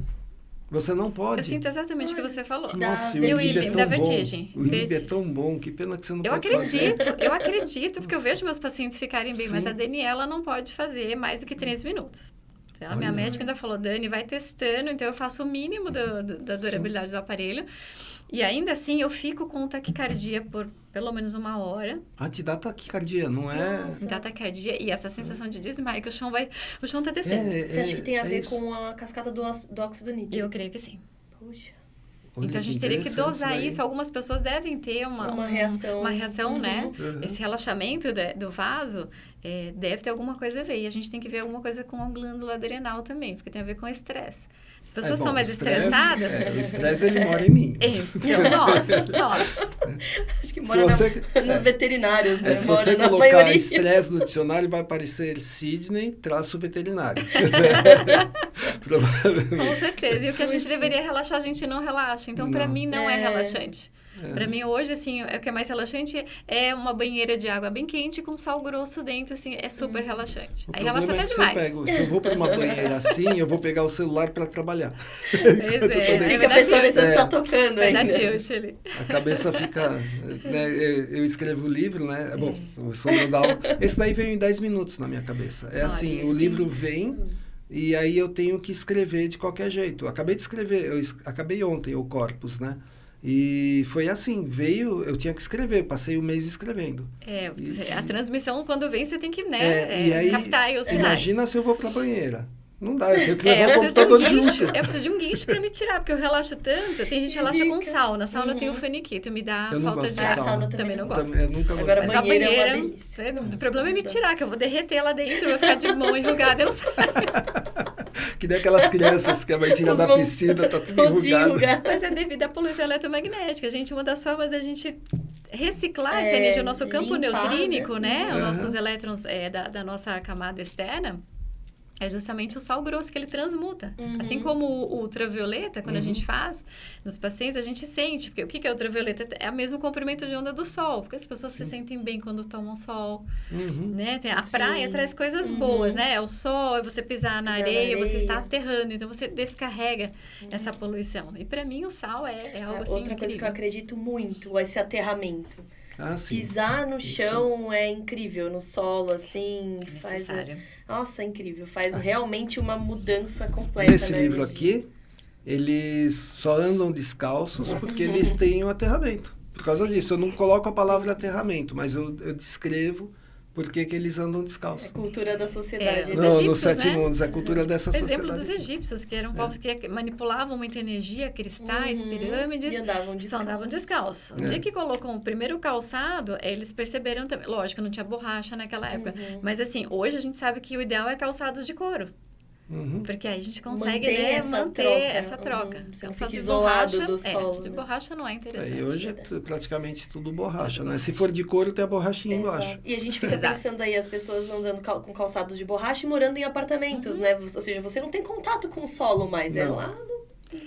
S1: Você não pode.
S2: Eu sinto exatamente o que você falou.
S1: Nossa,
S3: Dá
S1: o ILIB é
S2: dá
S1: tão bom.
S2: vertigem.
S1: O ILIB é
S2: Vertigem.
S1: tão bom, que pena que você não
S2: Eu
S1: pode fazer.
S2: acredito, porque eu vejo meus pacientes ficarem bem, mas
S1: Sim.
S2: a Daniela não pode fazer mais do que 3 minutos. Então, a minha
S1: Olha.
S2: médica ainda falou, Dani, vai testando, então eu faço o mínimo da durabilidade do aparelho. E ainda assim, eu fico com taquicardia por pelo menos 1 hora.
S1: Ah, te dá taquicardia, não é?
S3: Nossa.
S2: Dá taquicardia e essa sensação de desmaio, que o chão tá descendo.
S3: Você acha que tem a ver
S1: isso.
S3: com a cascata do óxido nítrico?
S2: Eu creio que sim.
S3: Puxa.
S1: Olha,
S2: Então, a gente teria que
S1: interessante
S2: dosar
S1: daí.
S2: isso. Algumas pessoas devem ter
S3: Uma reação.
S2: uma reação, né?
S1: Uhum.
S2: Esse relaxamento do vaso deve ter alguma coisa a ver. E a gente tem que ver alguma coisa com a glândula adrenal também, porque tem a ver com estresse. As pessoas
S1: bom,
S2: são mais
S1: estresse,
S2: estressadas.
S1: o estresse, ele mora em mim.
S2: Então, nós.
S3: Acho que
S1: Se
S3: mora
S1: você-
S3: nos veterinários, né?
S1: Se
S3: Mora
S1: você
S3: na
S1: colocar
S3: maioria.
S1: estresse no dicionário, vai aparecer Sidney, traço veterinário. Provavelmente.
S2: Com certeza. E o que a gente deveria relaxar, a gente não relaxa. Então, pra
S1: Não.
S2: mim, não é
S3: É.
S2: relaxante. Pra mim, hoje, assim, o que é mais relaxante é uma banheira de água bem quente com sal grosso dentro, assim, é super relaxante.
S1: O
S2: Aí relaxa
S1: problema
S2: até
S1: é que
S2: demais.
S1: se eu vou para uma banheira assim, eu vou pegar o celular para trabalhar.
S2: Pois
S1: Eu tô
S2: é,
S1: todo-
S3: Fica pensando
S2: tilt.
S3: se você está tocando
S2: Vai dar
S3: ainda.
S2: tilt ali.
S1: A cabeça fica... Né, eu escrevo o livro, né? Bom, eu sou modal. Esse daí veio em 10 minutos na minha cabeça. É assim,
S2: Olha,
S1: o
S2: sim.
S1: livro vem e aí eu tenho que escrever de qualquer jeito. Eu acabei de escrever, acabei ontem o Corpus, né? E foi assim, veio, eu tinha que escrever, passei o mês escrevendo.
S2: A transmissão, quando vem, você tem que,
S1: E aí,
S2: captar aí os sinais.
S1: imagina se eu vou para a banheira. Não dá, eu tenho que
S2: Eu
S1: levar o
S2: preciso de um
S1: computador
S2: guincho.
S1: junto.
S2: Eu preciso de um guincho pra me tirar, porque eu relaxo tanto. Tem gente que relaxa com sauna. Sauna tem o faniquito, me dá
S1: Eu não
S2: falta
S1: gosto
S2: de
S1: de
S2: ar.
S1: sauna.
S2: Também não gosto.
S1: Eu nunca
S3: Agora,
S1: gostei.
S2: Mas a
S3: banheira é uma
S2: banheira,
S3: delícia.
S2: o problema é me tirar, que eu vou derreter lá dentro, vou ficar de mão enrugada, eu não saio.
S1: Que nem aquelas crianças que a mãe tira
S3: Os
S1: da
S3: mãos
S1: piscina, tá tudo
S3: Todo
S1: enrugado.
S3: enrugado.
S2: Mas é devido à poluição eletromagnética. Uma das formas da gente reciclar essa energia, o nosso campo
S3: limpar,
S2: neutrínico, né? Os
S1: Uhum.
S2: nossos elétrons da nossa camada externa. É justamente o sal grosso que ele transmuta. Assim como o ultravioleta, quando a gente faz nos pacientes, a gente sente. Porque o que é ultravioleta? É o mesmo comprimento de onda do sol. Porque as pessoas se sentem bem quando tomam sol.
S1: Uhum.
S2: Né? A praia traz coisas boas, né? É o sol, é você pisar na areia, você está aterrando. Então, você descarrega essa poluição. E para mim, o sal é algo assim
S3: Outra coisa que eu
S2: incrível.
S3: acredito muito, esse aterramento.
S1: Ah, sim.
S3: Pisar no chão é incrível, no solo, assim.
S2: É
S3: faz
S2: necessário.
S3: Nossa, é incrível. Faz realmente uma mudança completa.
S1: Nesse
S3: na
S1: livro
S3: energia.
S1: aqui, eles só andam descalços porque eles têm o aterramento. Por causa disso, eu não coloco a palavra aterramento, mas eu descrevo por que eles andam
S3: É
S1: descalços.
S3: cultura da sociedade.
S2: Os
S1: Não, nos
S2: egípcios,
S1: 7
S2: né?
S1: mundos, é a cultura dessa
S2: Por exemplo
S1: sociedade.
S2: dos egípcios, que eram povos que manipulavam muita energia, cristais, pirâmides,
S3: E andavam
S2: só andavam descalços. O dia que colocam o primeiro calçado, eles perceberam também. Lógico, não tinha borracha naquela época. Mas assim, hoje a gente sabe que o ideal é calçados de couro.
S1: Uhum.
S2: Porque aí a gente consegue
S3: Mantém essa
S2: manter
S3: troca.
S2: essa troca.
S3: Você não
S2: Calçado
S3: fica
S2: de
S3: isolado
S2: borracha,
S3: do solo,
S2: de
S3: né?
S2: borracha não é interessante.
S1: E hoje é praticamente tudo borracha, né? Se for de couro, tem a borrachinha embaixo.
S3: Exato. E a gente fica
S2: Exato.
S3: pensando aí, as pessoas andando com calçados de borracha e morando em apartamentos, né? Ou seja, você não tem contato com o solo mais. É
S1: Não.
S3: lá no...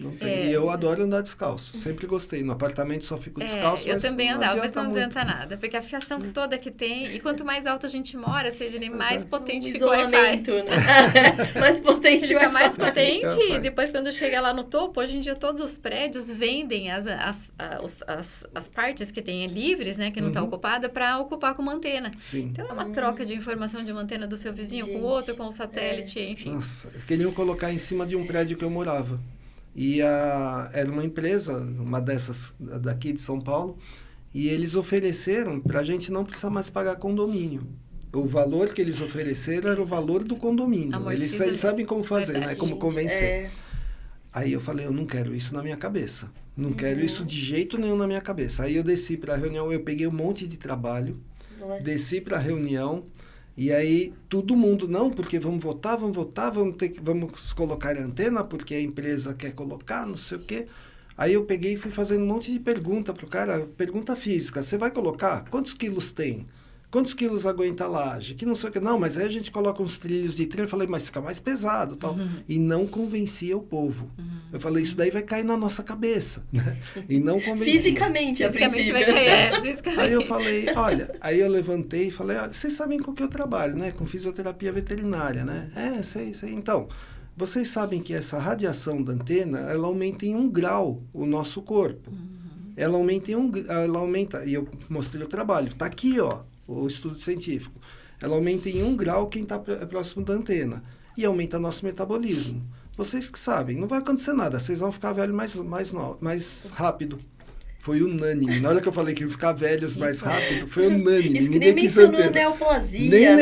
S1: Não tem. E eu adoro andar descalço. Sempre gostei. No apartamento só fico descalço.
S2: Eu
S1: mas
S2: também andava, mas não
S1: muito.
S2: adianta nada. Porque a fiação toda que tem, e quanto mais alto a gente mora, seja nem mais potente fica o Wi-Fi.
S3: isolamento, né? mais potente o
S2: Fica mais
S3: Wi-Fi.
S2: potente,
S1: Wi-Fi.
S2: e depois quando chega lá no topo, hoje em dia todos os prédios vendem as partes que tem livres, né, que não está ocupada, para ocupar com uma antena.
S1: Sim.
S2: Então é uma troca de informação de uma antena do seu vizinho com o outro, com o satélite, enfim.
S1: Nossa, queriam colocar em cima de um prédio que eu morava. E era uma empresa, uma dessas daqui de São Paulo, e eles ofereceram para a gente não precisar mais pagar condomínio. O valor que eles ofereceram era o valor do condomínio.
S2: Amortiza
S1: Eles sabem como fazer, né?
S2: verdade,
S1: Como
S3: gente,
S1: convencer. Aí eu falei, eu não quero isso na minha cabeça. Não quero isso de jeito nenhum na minha cabeça. Aí eu desci para a reunião, eu peguei um monte de trabalho,
S3: Não é?
S1: desci para a reunião E aí, todo mundo, não, porque vamos votar, vamos colocar a antena, porque a empresa quer colocar, não sei o quê. Aí eu peguei e fui fazendo um monte de pergunta pro cara, pergunta física, você vai colocar? Quantos quilos tem? Quantos quilos aguenta a laje? Que não sei o que. Não, mas aí a gente coloca uns trilhos de trilho. Eu falei, mas fica mais pesado, tal. E não convencia o povo. Eu falei, isso daí vai cair na nossa cabeça, né? E não convencia.
S3: Fisicamente
S2: vai cair, fisicamente.
S1: Aí eu falei, olha, aí eu levantei e falei, olha, vocês sabem com que eu trabalho, né? Com fisioterapia veterinária, né? Sei. Então, vocês sabem que essa radiação da antena, ela aumenta em 1 grau o nosso corpo. Ela aumenta, e eu mostrei o trabalho. Tá aqui, ó. O estudo científico. Ela aumenta em 1 grau quem está próximo da antena. E aumenta nosso metabolismo. Vocês que sabem, não vai acontecer nada. Vocês vão ficar velhos mais rápido. Foi unânime. Na hora que eu falei que ia ficar velhos mais rápido, foi unânime.
S3: Isso que nem mencionou neoplasia,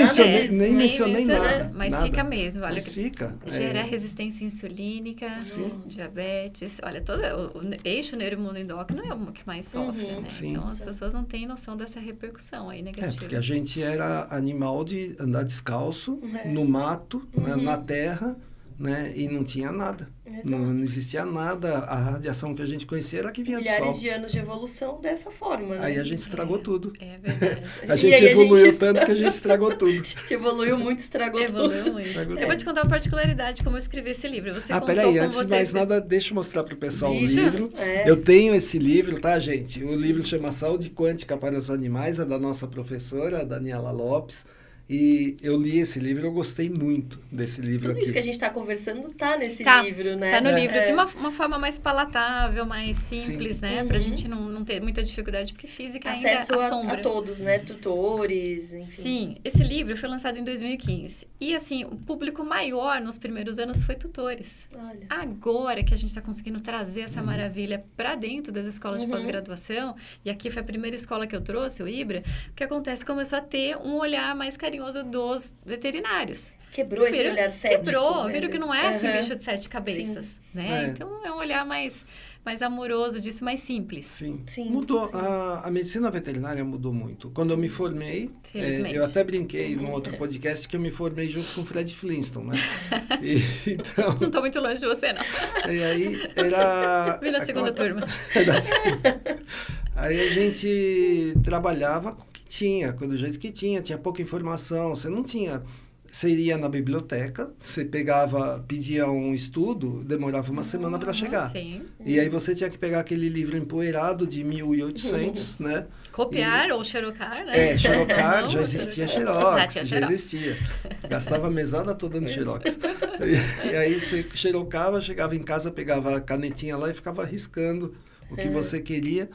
S1: nem mencionei nada.
S2: Mas
S1: nada.
S2: Fica mesmo. Olha,
S1: mas fica.
S2: Gera resistência insulínica, diabetes. Olha, todo o eixo neuroimunológico não é o que mais sofre, né?
S1: Sim.
S2: Então, as pessoas não têm noção dessa repercussão aí negativa.
S1: Porque a gente era animal de andar descalço, no mato, na terra, né? E não tinha nada. Não existia nada. A radiação que a gente conhecia era a que vinha do sol.
S3: Milhares de anos de evolução dessa forma, né?
S1: Aí a gente estragou tudo.
S2: É verdade.
S1: A gente evoluiu tanto que a gente estragou tudo.
S3: A gente evoluiu muito, estragou tudo.
S2: Eu vou te contar uma particularidade como eu escrevi esse livro. Você contou
S1: peraí,
S2: como
S1: antes de
S2: você...
S1: mais nada, deixa eu mostrar para o pessoal o livro. Eu tenho esse livro, tá, gente? O livro chama Saúde Quântica para os Animais, é da nossa professora, Daniela Lopes. E eu li esse livro, eu gostei muito desse livro.
S3: Tudo isso que a gente está conversando tá nesse livro, né?
S2: Tá no livro, de uma forma mais palatável, mais simples, né? Pra gente não ter muita dificuldade, porque física
S3: acesso
S2: ainda assombra.
S3: a todos, né? Tutores, enfim.
S2: Sim, esse livro foi lançado em 2015. E, assim, o público maior nos primeiros anos foi tutores.
S3: Olha.
S2: Agora que a gente está conseguindo trazer essa maravilha para dentro das escolas de pós-graduação, e aqui foi a primeira escola que eu trouxe, o IBRA, o que acontece? Começou a ter um olhar mais carinhoso dos veterinários.
S3: Quebrou esse olhar cético.
S2: Viram que não é assim, bicho de 7 cabeças, né? Então, é um olhar mais amoroso disso, mais simples.
S1: Sim. Mudou. A medicina veterinária mudou muito. Quando eu me formei, eu até brinquei num outro podcast que eu me formei junto com o Fred Flintstone, né? Então,
S2: não estou muito longe de você, não.
S1: E aí, era...
S2: Vim na segunda turma.
S1: Aí a gente trabalhava com o que tinha, do jeito que tinha pouca informação, você não tinha... Você ia na biblioteca, você pedia um estudo, demorava uma semana para chegar.
S2: Sim.
S1: E aí você tinha que pegar aquele livro empoeirado de 1800, né?
S2: Copiar ou xerocar, né?
S1: Xerocar, já existia xerox, já existia. Gastava a mesada toda no xerox. E aí você xerocava, chegava em casa, pegava a canetinha lá e ficava riscando o que você queria.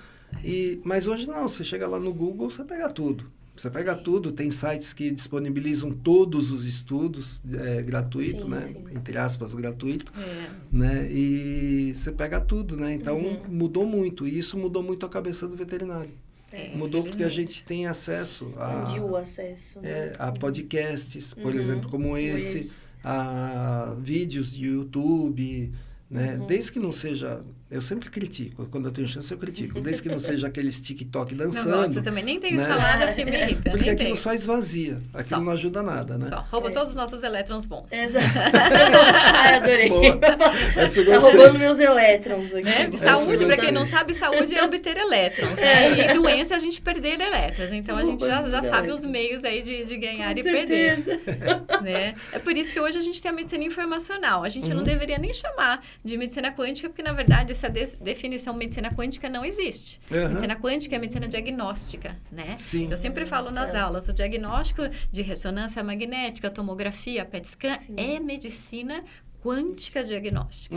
S1: Mas hoje não, você chega lá no Google, você pega tudo. Você pega tudo, tem sites que disponibilizam todos os estudos gratuito, né? Entre aspas, gratuito, né? E você pega tudo, né? Então, mudou muito. E isso mudou muito a cabeça do veterinário. Mudou porque a gente tem acesso
S3: expandiu o acesso, né?
S1: A podcasts, por exemplo, como esse, a vídeos de YouTube, né? Desde que não seja... Eu sempre critico, quando eu tenho chance eu critico. Desde que não seja aqueles TikTok dançando.
S2: Não gosto, eu também nem tenho instalado porque me irrita.
S1: Porque aquilo só esvazia, aquilo não ajuda nada, né?
S2: Só rouba todos os nossos elétrons bons.
S3: Exato. Ai, adorei.
S1: Tá
S3: roubando meus elétrons aqui.
S2: Né? Saúde, para quem não sabe, saúde é obter elétrons, né? E doença é a gente perder elétrons. Então, a gente já sabe os meios aí de ganhar e perder. Né? É por isso que hoje a gente tem a medicina informacional. A gente não deveria nem chamar de medicina quântica, porque, na verdade, essa definição medicina quântica não existe. Medicina quântica é medicina diagnóstica, né?
S1: Sim.
S2: Eu sempre falo nas aulas, o diagnóstico de ressonância magnética, tomografia, PET scan, é medicina quântica diagnóstica.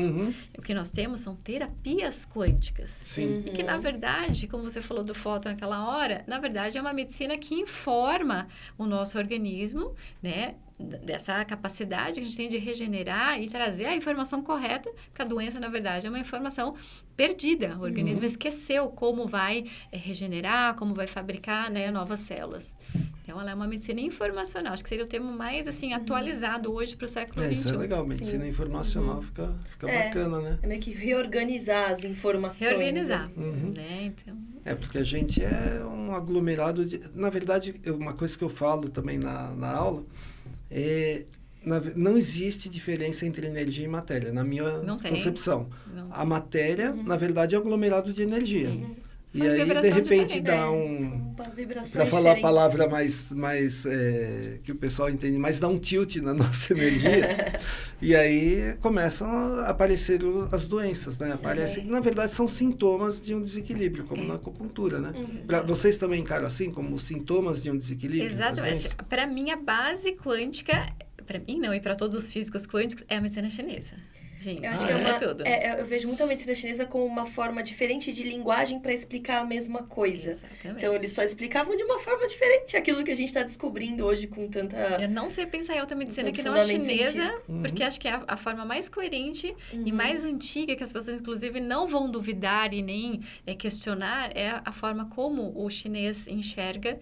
S2: O que nós temos são terapias quânticas.
S1: Sim.
S2: E que, na verdade, como você falou do fóton naquela hora, na verdade é uma medicina que informa o nosso organismo, né? Dessa capacidade que a gente tem de regenerar e trazer a informação correta, porque a doença, na verdade, é uma informação perdida. O organismo esqueceu como vai regenerar, como vai fabricar, né, novas células. Então, ela é uma medicina informacional. Acho que seria o termo mais, assim, atualizado hoje para o século XXI.
S1: Isso é legal. Medicina informacional fica bacana, né?
S3: É meio que reorganizar as informações.
S2: Reorganizar, né? Então...
S1: porque a gente é um aglomerado de... Na verdade, uma coisa que eu falo também na aula não existe diferença entre energia e matéria, na minha concepção. A matéria, na verdade, é um aglomerado de energia.
S2: Isso.
S1: E aí, de repente, dá para falar a palavra mais que o pessoal entende, mas dá um tilt na nossa energia. E aí começam a aparecer as doenças, né? Parece que, na verdade, são sintomas de um desequilíbrio, como na acupuntura, né? Vocês também encaram assim, como sintomas de um desequilíbrio?
S2: Exatamente. Para mim, a base quântica, para mim não, e para todos os físicos quânticos, é a medicina chinesa. Gente,
S3: eu acho que tudo. Eu vejo muito a medicina chinesa como uma forma diferente de linguagem para explicar a mesma coisa.
S2: Exatamente.
S3: Então, eles só explicavam de uma forma diferente aquilo que a gente está descobrindo hoje com tanta...
S2: Eu não sei pensar em outra medicina que não é chinesa, porque acho que é a forma mais coerente e mais antiga, que as pessoas, inclusive, não vão duvidar e nem questionar, é a forma como o chinês enxerga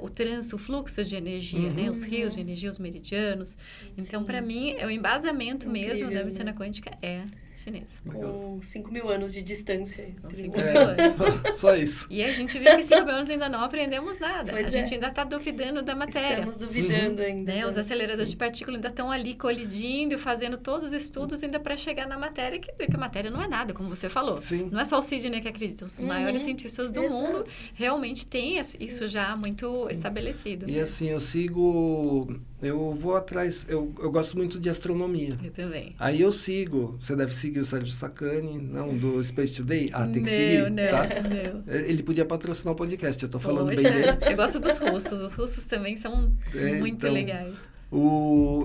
S2: o trânsito, o fluxo de energia, né? Os rios de energia, os meridianos. Então, para mim, o embasamento mesmo da medicina quântica é chinesa.
S3: Com 5.000 anos de distância.
S2: Com 5.000 anos.
S1: Só isso.
S2: E a gente viu que 5.000 anos ainda não aprendemos nada. A gente ainda está duvidando da matéria.
S3: Estamos duvidando ainda.
S2: Né? Os aceleradores de partículas ainda estão ali colidindo, fazendo todos os estudos ainda para chegar na matéria, porque a matéria não é nada, como você falou.
S1: Sim.
S2: Não é só o Sidney que acredita. Os maiores cientistas do mundo realmente têm isso já muito estabelecido.
S1: E assim, eu vou atrás, eu gosto muito de astronomia.
S2: Eu também.
S1: Aí eu sigo, você deve seguir o Sérgio Sacani, não, do Space Today? Tem que seguir, tá?
S2: Não.
S1: Ele podia patrocinar o podcast, eu tô falando
S2: Poxa,
S1: bem dele.
S2: Eu gosto dos russos, os russos também são muito legais.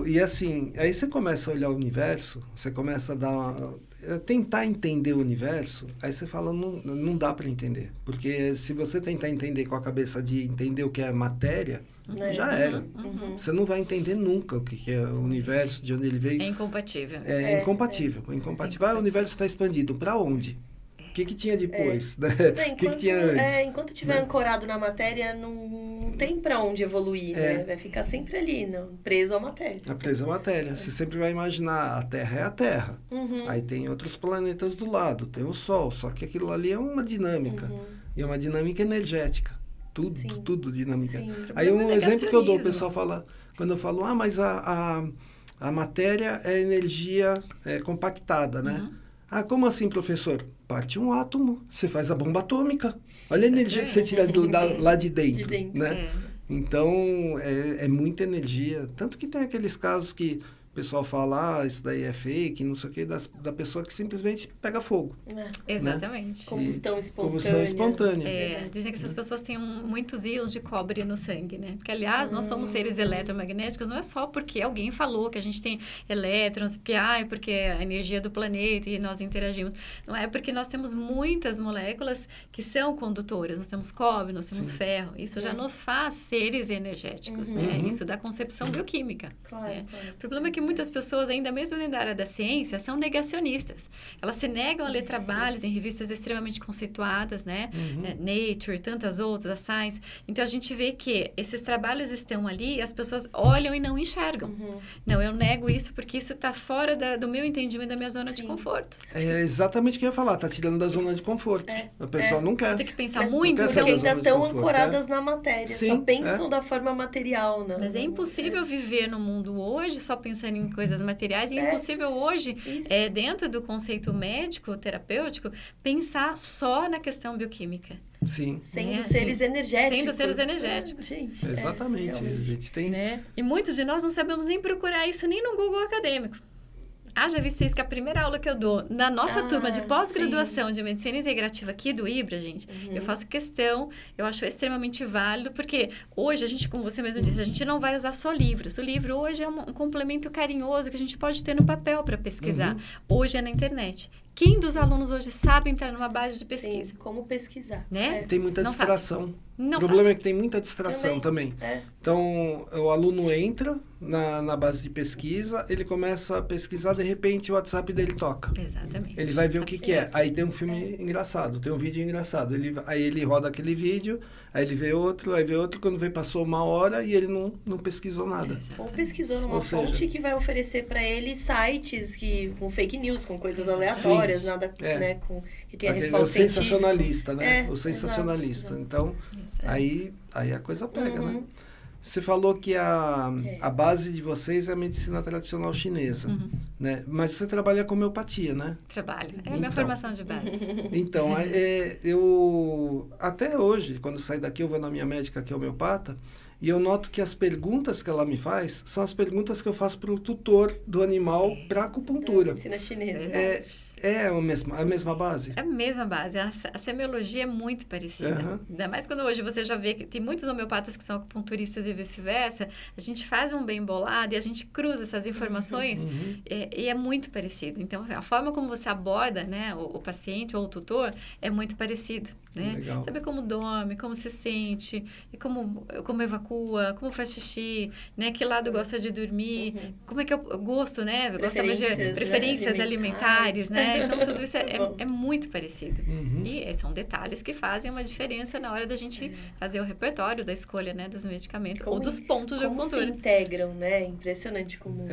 S1: E assim, aí você começa a olhar o universo, você começa a tentar entender o universo, aí você fala, não dá para entender. Porque se você tentar entender com a cabeça de entender o que é matéria, já era. Você não vai entender nunca o que é o universo, de onde ele veio.
S2: É incompatível.
S1: É incompatível. O universo está expandido. Para onde? O que tinha depois? Né? O que tinha antes?
S3: Enquanto estiver ancorado na matéria, não tem para onde evoluir. Né? Vai ficar sempre ali, preso à matéria.
S1: Preso à matéria. Você sempre vai imaginar, a Terra é a Terra. Aí tem outros planetas do lado, tem o Sol. Só que aquilo ali é uma dinâmica. E é uma dinâmica energética. Tudo dinâmica.
S3: Sim.
S1: Aí um exemplo que eu dou, o pessoal fala, quando eu falo, mas a matéria é energia compactada, né? Como assim, professor? Parte um átomo, você faz a bomba atômica. Olha a energia que você tira lá de dentro. Né? Então, é muita energia. Tanto que tem aqueles casos que o pessoal fala, isso daí é fake, não sei o quê, da pessoa que simplesmente pega fogo.
S2: Exatamente.
S3: Né? Combustão
S1: espontânea.
S2: Dizem que essas pessoas têm muitos íons de cobre no sangue, né? Porque, aliás, nós somos seres eletromagnéticos, não é só porque alguém falou que a gente tem elétrons, porque a energia do planeta e nós interagimos. Não é porque nós temos muitas moléculas que são condutoras. Nós temos cobre, nós temos ferro. Isso já nos faz seres energéticos, né? Isso dá concepção bioquímica.
S3: Claro.
S2: O problema é que muitas pessoas, ainda mesmo dentro da área da ciência, são negacionistas. Elas se negam a ler trabalhos em revistas extremamente conceituadas, né? Nature, tantas outras, a Science. Então, a gente vê que esses trabalhos estão ali e as pessoas olham e não enxergam. Não, eu nego isso porque isso está fora do meu entendimento, da minha zona de conforto.
S1: É exatamente o que eu ia falar, está tirando da zona de conforto. O pessoal não quer.
S2: Tem que pensar muito.
S3: Porque ainda estão ancoradas na matéria, só pensam da forma material. Né?
S2: Mas é impossível viver no mundo hoje só pensando em coisas materiais, e é impossível hoje, dentro do conceito médico, terapêutico, pensar só na questão bioquímica.
S1: Sim.
S3: Sendo seres energéticos.
S2: Sendo seres energéticos.
S1: Gente, exatamente. A gente tem...
S2: Né? E muitos de nós não sabemos nem procurar isso nem no Google acadêmico. Já visto isso, que a primeira aula que eu dou na nossa turma de pós-graduação de Medicina Integrativa aqui do IBRA, gente, eu faço questão, eu acho extremamente válido, porque hoje a gente, como você mesmo disse, a gente não vai usar só livros. O livro hoje é um complemento carinhoso que a gente pode ter no papel para pesquisar. Hoje é na internet. Quem dos alunos hoje sabe entrar numa base de pesquisa?
S3: Sim, como pesquisar.
S2: Né?
S1: Tem muita
S2: Não
S1: distração.
S2: Não
S1: O problema
S2: sabe.
S1: é que tem muita distração também.
S3: É.
S1: Então, o aluno entra na base de pesquisa, ele começa a pesquisar, de repente o WhatsApp dele toca.
S2: Exatamente.
S1: Ele vai ver o que é.
S3: Isso.
S1: Aí tem um filme engraçado, tem um vídeo engraçado. Aí ele roda aquele vídeo, aí ele vê outro, aí vê outro. Quando vê, passou 1 hora e ele não pesquisou nada.
S3: Ou pesquisou numa
S1: Ou seja,
S3: fonte que vai oferecer para ele sites com fake news, com coisas aleatórias,
S1: Sim,
S3: nada,
S1: é.
S3: né, que tenha
S1: Aquele,
S3: respaldo
S1: o
S3: científico.
S1: sensacionalista, né?
S3: É,
S1: O sensacionalista.
S3: exato.
S1: Então,
S2: Exato.
S1: aí a coisa pega,
S3: Uhum.
S1: né? Você falou que a
S3: É.
S1: base de vocês é a medicina tradicional chinesa,
S2: Uhum.
S1: né? Mas você trabalha com homeopatia, né?
S2: Trabalho. É a
S1: Então.
S2: minha formação de base.
S1: Então, eu até hoje, quando sair daqui, eu vou na minha médica que é homeopata, e eu noto que as perguntas que ela me faz são as perguntas que eu faço para o tutor do animal para acupuntura.
S3: Medicina chinesa.
S1: É a mesma base?
S2: É a mesma base. A semiologia é muito parecida.
S1: Uhum.
S2: Ainda mais quando hoje você já vê que tem muitos homeopatas que são acupunturistas e vice-versa. A gente faz um bem bolado e a gente cruza essas informações e é muito parecido. Então, a forma como você aborda, né, o paciente ou o tutor é muito parecido. Né?
S1: Legal.
S2: Saber como dorme, como se sente, e como evacua, como faz xixi, né? Que lado gosta de dormir, como é que é o gosto, né? Gosta mais de preferências
S3: né?
S2: alimentares, né? Então, tudo isso
S3: Muito bom.
S2: é muito parecido.
S1: Uhum.
S2: E são detalhes que fazem uma diferença na hora da gente fazer o repertório da escolha, né? Dos medicamentos ou dos pontos de
S3: Como se
S2: acupuntura.
S3: integram, né? Impressionante como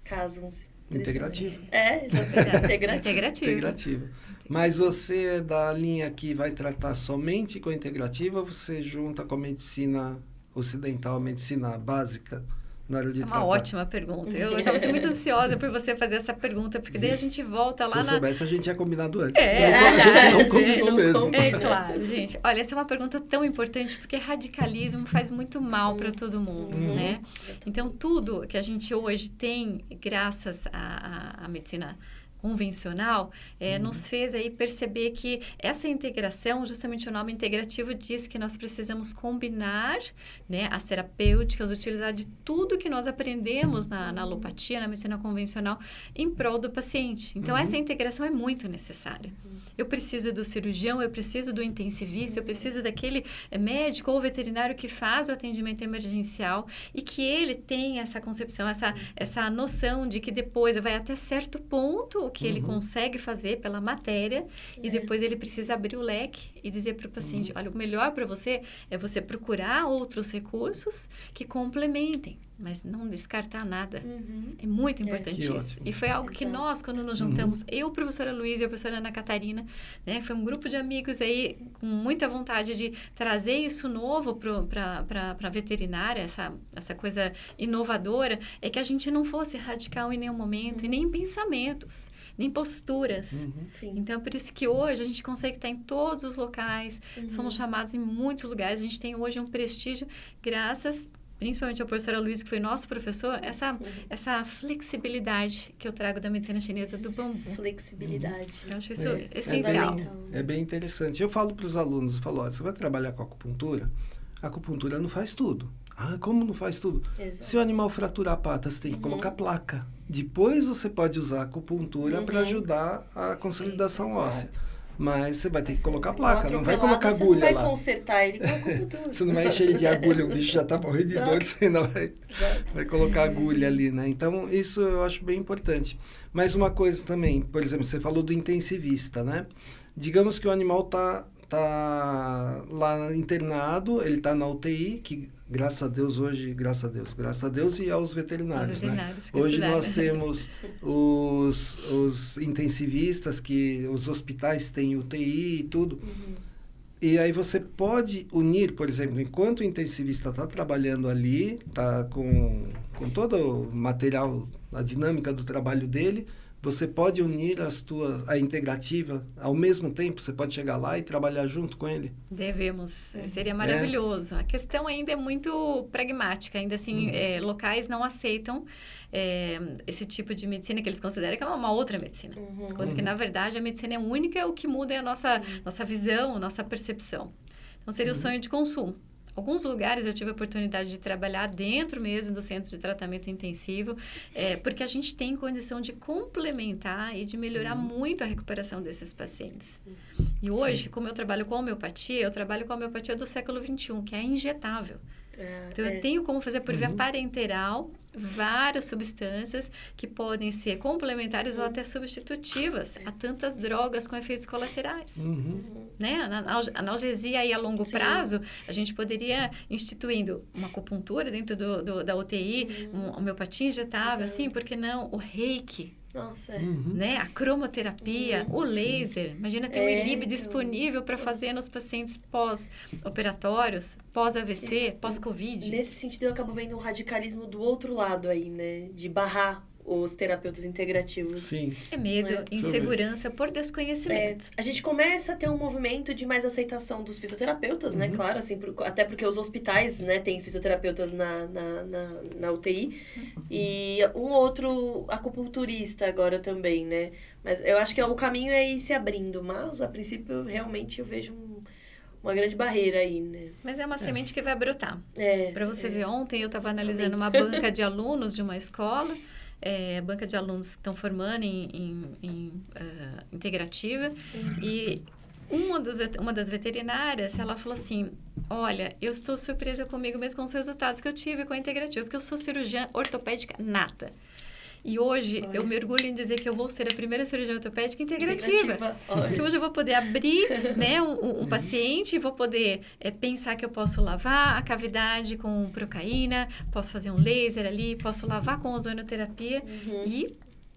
S3: casam-se.
S1: Integrativo.
S3: É, exatamente.
S2: Integrativo.
S1: Integrativo. Mas você é da linha que vai tratar somente com a integrativa ou você junta com a medicina ocidental, a medicina básica, na hora de
S2: É uma
S1: tratar?
S2: ótima pergunta. Eu estava muito ansiosa por você fazer essa pergunta, porque daí a gente volta
S1: Se
S2: lá
S1: eu
S2: na...
S1: soubesse, a gente tinha combinado antes.
S2: É,
S1: Mas a gente não
S3: a gente
S1: combinou
S3: não
S1: mesmo.
S3: combinou.
S2: É claro, gente. Olha, essa é uma pergunta tão importante porque radicalismo faz muito mal para todo mundo, né? Então, tudo que a gente hoje tem, graças à medicina convencional, nos fez aí perceber que essa integração, justamente o nome integrativo diz que nós precisamos combinar, né, as terapêuticas, utilizar de tudo que nós aprendemos na alopatia, na medicina convencional, em prol do paciente. Então, essa integração é muito necessária. Eu preciso do cirurgião, eu preciso do intensivista, eu preciso daquele médico ou veterinário que faz o atendimento emergencial e que ele tem essa concepção, essa noção de que depois vai até certo ponto o que ele consegue fazer pela matéria e depois ele precisa abrir o leque e dizer para o paciente, olha, o melhor para você é você procurar outros recursos que complementem, mas não descartar nada. É muito importante
S1: Que
S2: isso.
S1: ótimo.
S2: E foi algo que nós, quando nos juntamos, eu, professora Luísa e a professora Ana Catarina, né, foi um grupo de amigos aí com muita vontade de trazer isso novo para a veterinária, essa coisa inovadora, é que a gente não fosse radical em nenhum momento, e nem em pensamentos, nem posturas.
S3: Sim.
S2: Então, por isso que hoje a gente consegue estar em todos os locais, somos chamados em muitos lugares, a gente tem hoje um prestígio graças principalmente a professora Luísa, que foi nosso professor, essa flexibilidade que eu trago da medicina chinesa do bambu.
S3: Flexibilidade.
S2: Eu acho isso essencial.
S1: É bem interessante. Eu falo para os alunos, eu falo, olha, você vai trabalhar com acupuntura? A acupuntura não faz tudo. Ah, como não faz tudo?
S3: Exato.
S1: Se o animal fraturar a pata, você tem que colocar placa. Depois você pode usar a acupuntura para ajudar a consolidação óssea. Mas você vai ter que colocar placa, não vai colocar agulha
S3: lá. Você não vai
S1: lá.
S3: consertar ele com acupuntura.
S1: Você não vai encher ele de agulha, o bicho já está morrendo de dor, você ainda vai colocar agulha ali, né? Então, isso eu acho bem importante. Mas uma coisa também, por exemplo, você falou do intensivista, né? Digamos que o animal tá lá internado, ele está na UTI, que graças a Deus hoje, graças a Deus e aos veterinários, né? Hoje nós temos os intensivistas, que os hospitais têm UTI e tudo. E aí você pode unir, por exemplo, enquanto o intensivista está trabalhando ali, está com todo o material, a dinâmica do trabalho dele, você pode unir a integrativa ao mesmo tempo, você pode chegar lá e trabalhar junto com ele?
S2: Devemos, seria maravilhoso. A questão ainda é muito pragmática, ainda assim, locais não aceitam esse tipo de medicina que eles consideram que é uma outra medicina. Quando que, na verdade, a medicina é única, o que muda é a nossa visão, a nossa percepção. Então, seria o sonho de consumo. Alguns lugares eu tive a oportunidade de trabalhar dentro mesmo do centro de tratamento intensivo, porque a gente tem condição de complementar e de melhorar muito a recuperação desses pacientes. E hoje, como eu trabalho com homeopatia, eu trabalho com a homeopatia do século XXI, que é injetável. Então, eu tenho como fazer por via parenteral várias substâncias que podem ser complementares ou até substitutivas a tantas drogas com efeitos colaterais. Né? A analgesia aí a longo prazo, a gente poderia instituindo uma acupuntura dentro da UTI, uma homeopatia injetável, assim, por que não? O reiki.
S3: Nossa,
S2: Né? A cromoterapia, o laser. Imagina ter um ILIB disponível para fazer nos pacientes pós-operatórios, pós-AVC, pós-Covid.
S3: Nesse sentido, eu acabo vendo um radicalismo do outro lado aí, né? De barrar os terapeutas integrativos.
S1: Sim.
S2: É medo, insegurança por desconhecimento.
S3: A gente começa a ter um movimento de mais aceitação dos fisioterapeutas, né? Claro, assim, até porque os hospitais, né, têm fisioterapeutas na UTI. E um outro acupunturista agora também, né? Mas eu acho que o caminho é ir se abrindo. Mas, a princípio, realmente eu vejo uma grande barreira aí, né?
S2: Mas é uma semente que vai brotar. Para você ver, ontem eu estava analisando uma banca de alunos de uma escola, banca de alunos que estão formando em integrativa, e uma das veterinárias, ela falou assim, olha, eu estou surpresa comigo mesmo com os resultados que eu tive com a integrativa, porque eu sou cirurgiã ortopédica nata. E hoje eu me orgulho em dizer que eu vou ser a primeira cirurgiã ortopédica integrativa. Porque hoje eu vou poder abrir, né, um paciente, vou poder pensar que eu posso lavar a cavidade com procaína, posso fazer um laser ali, posso lavar com ozonoterapia e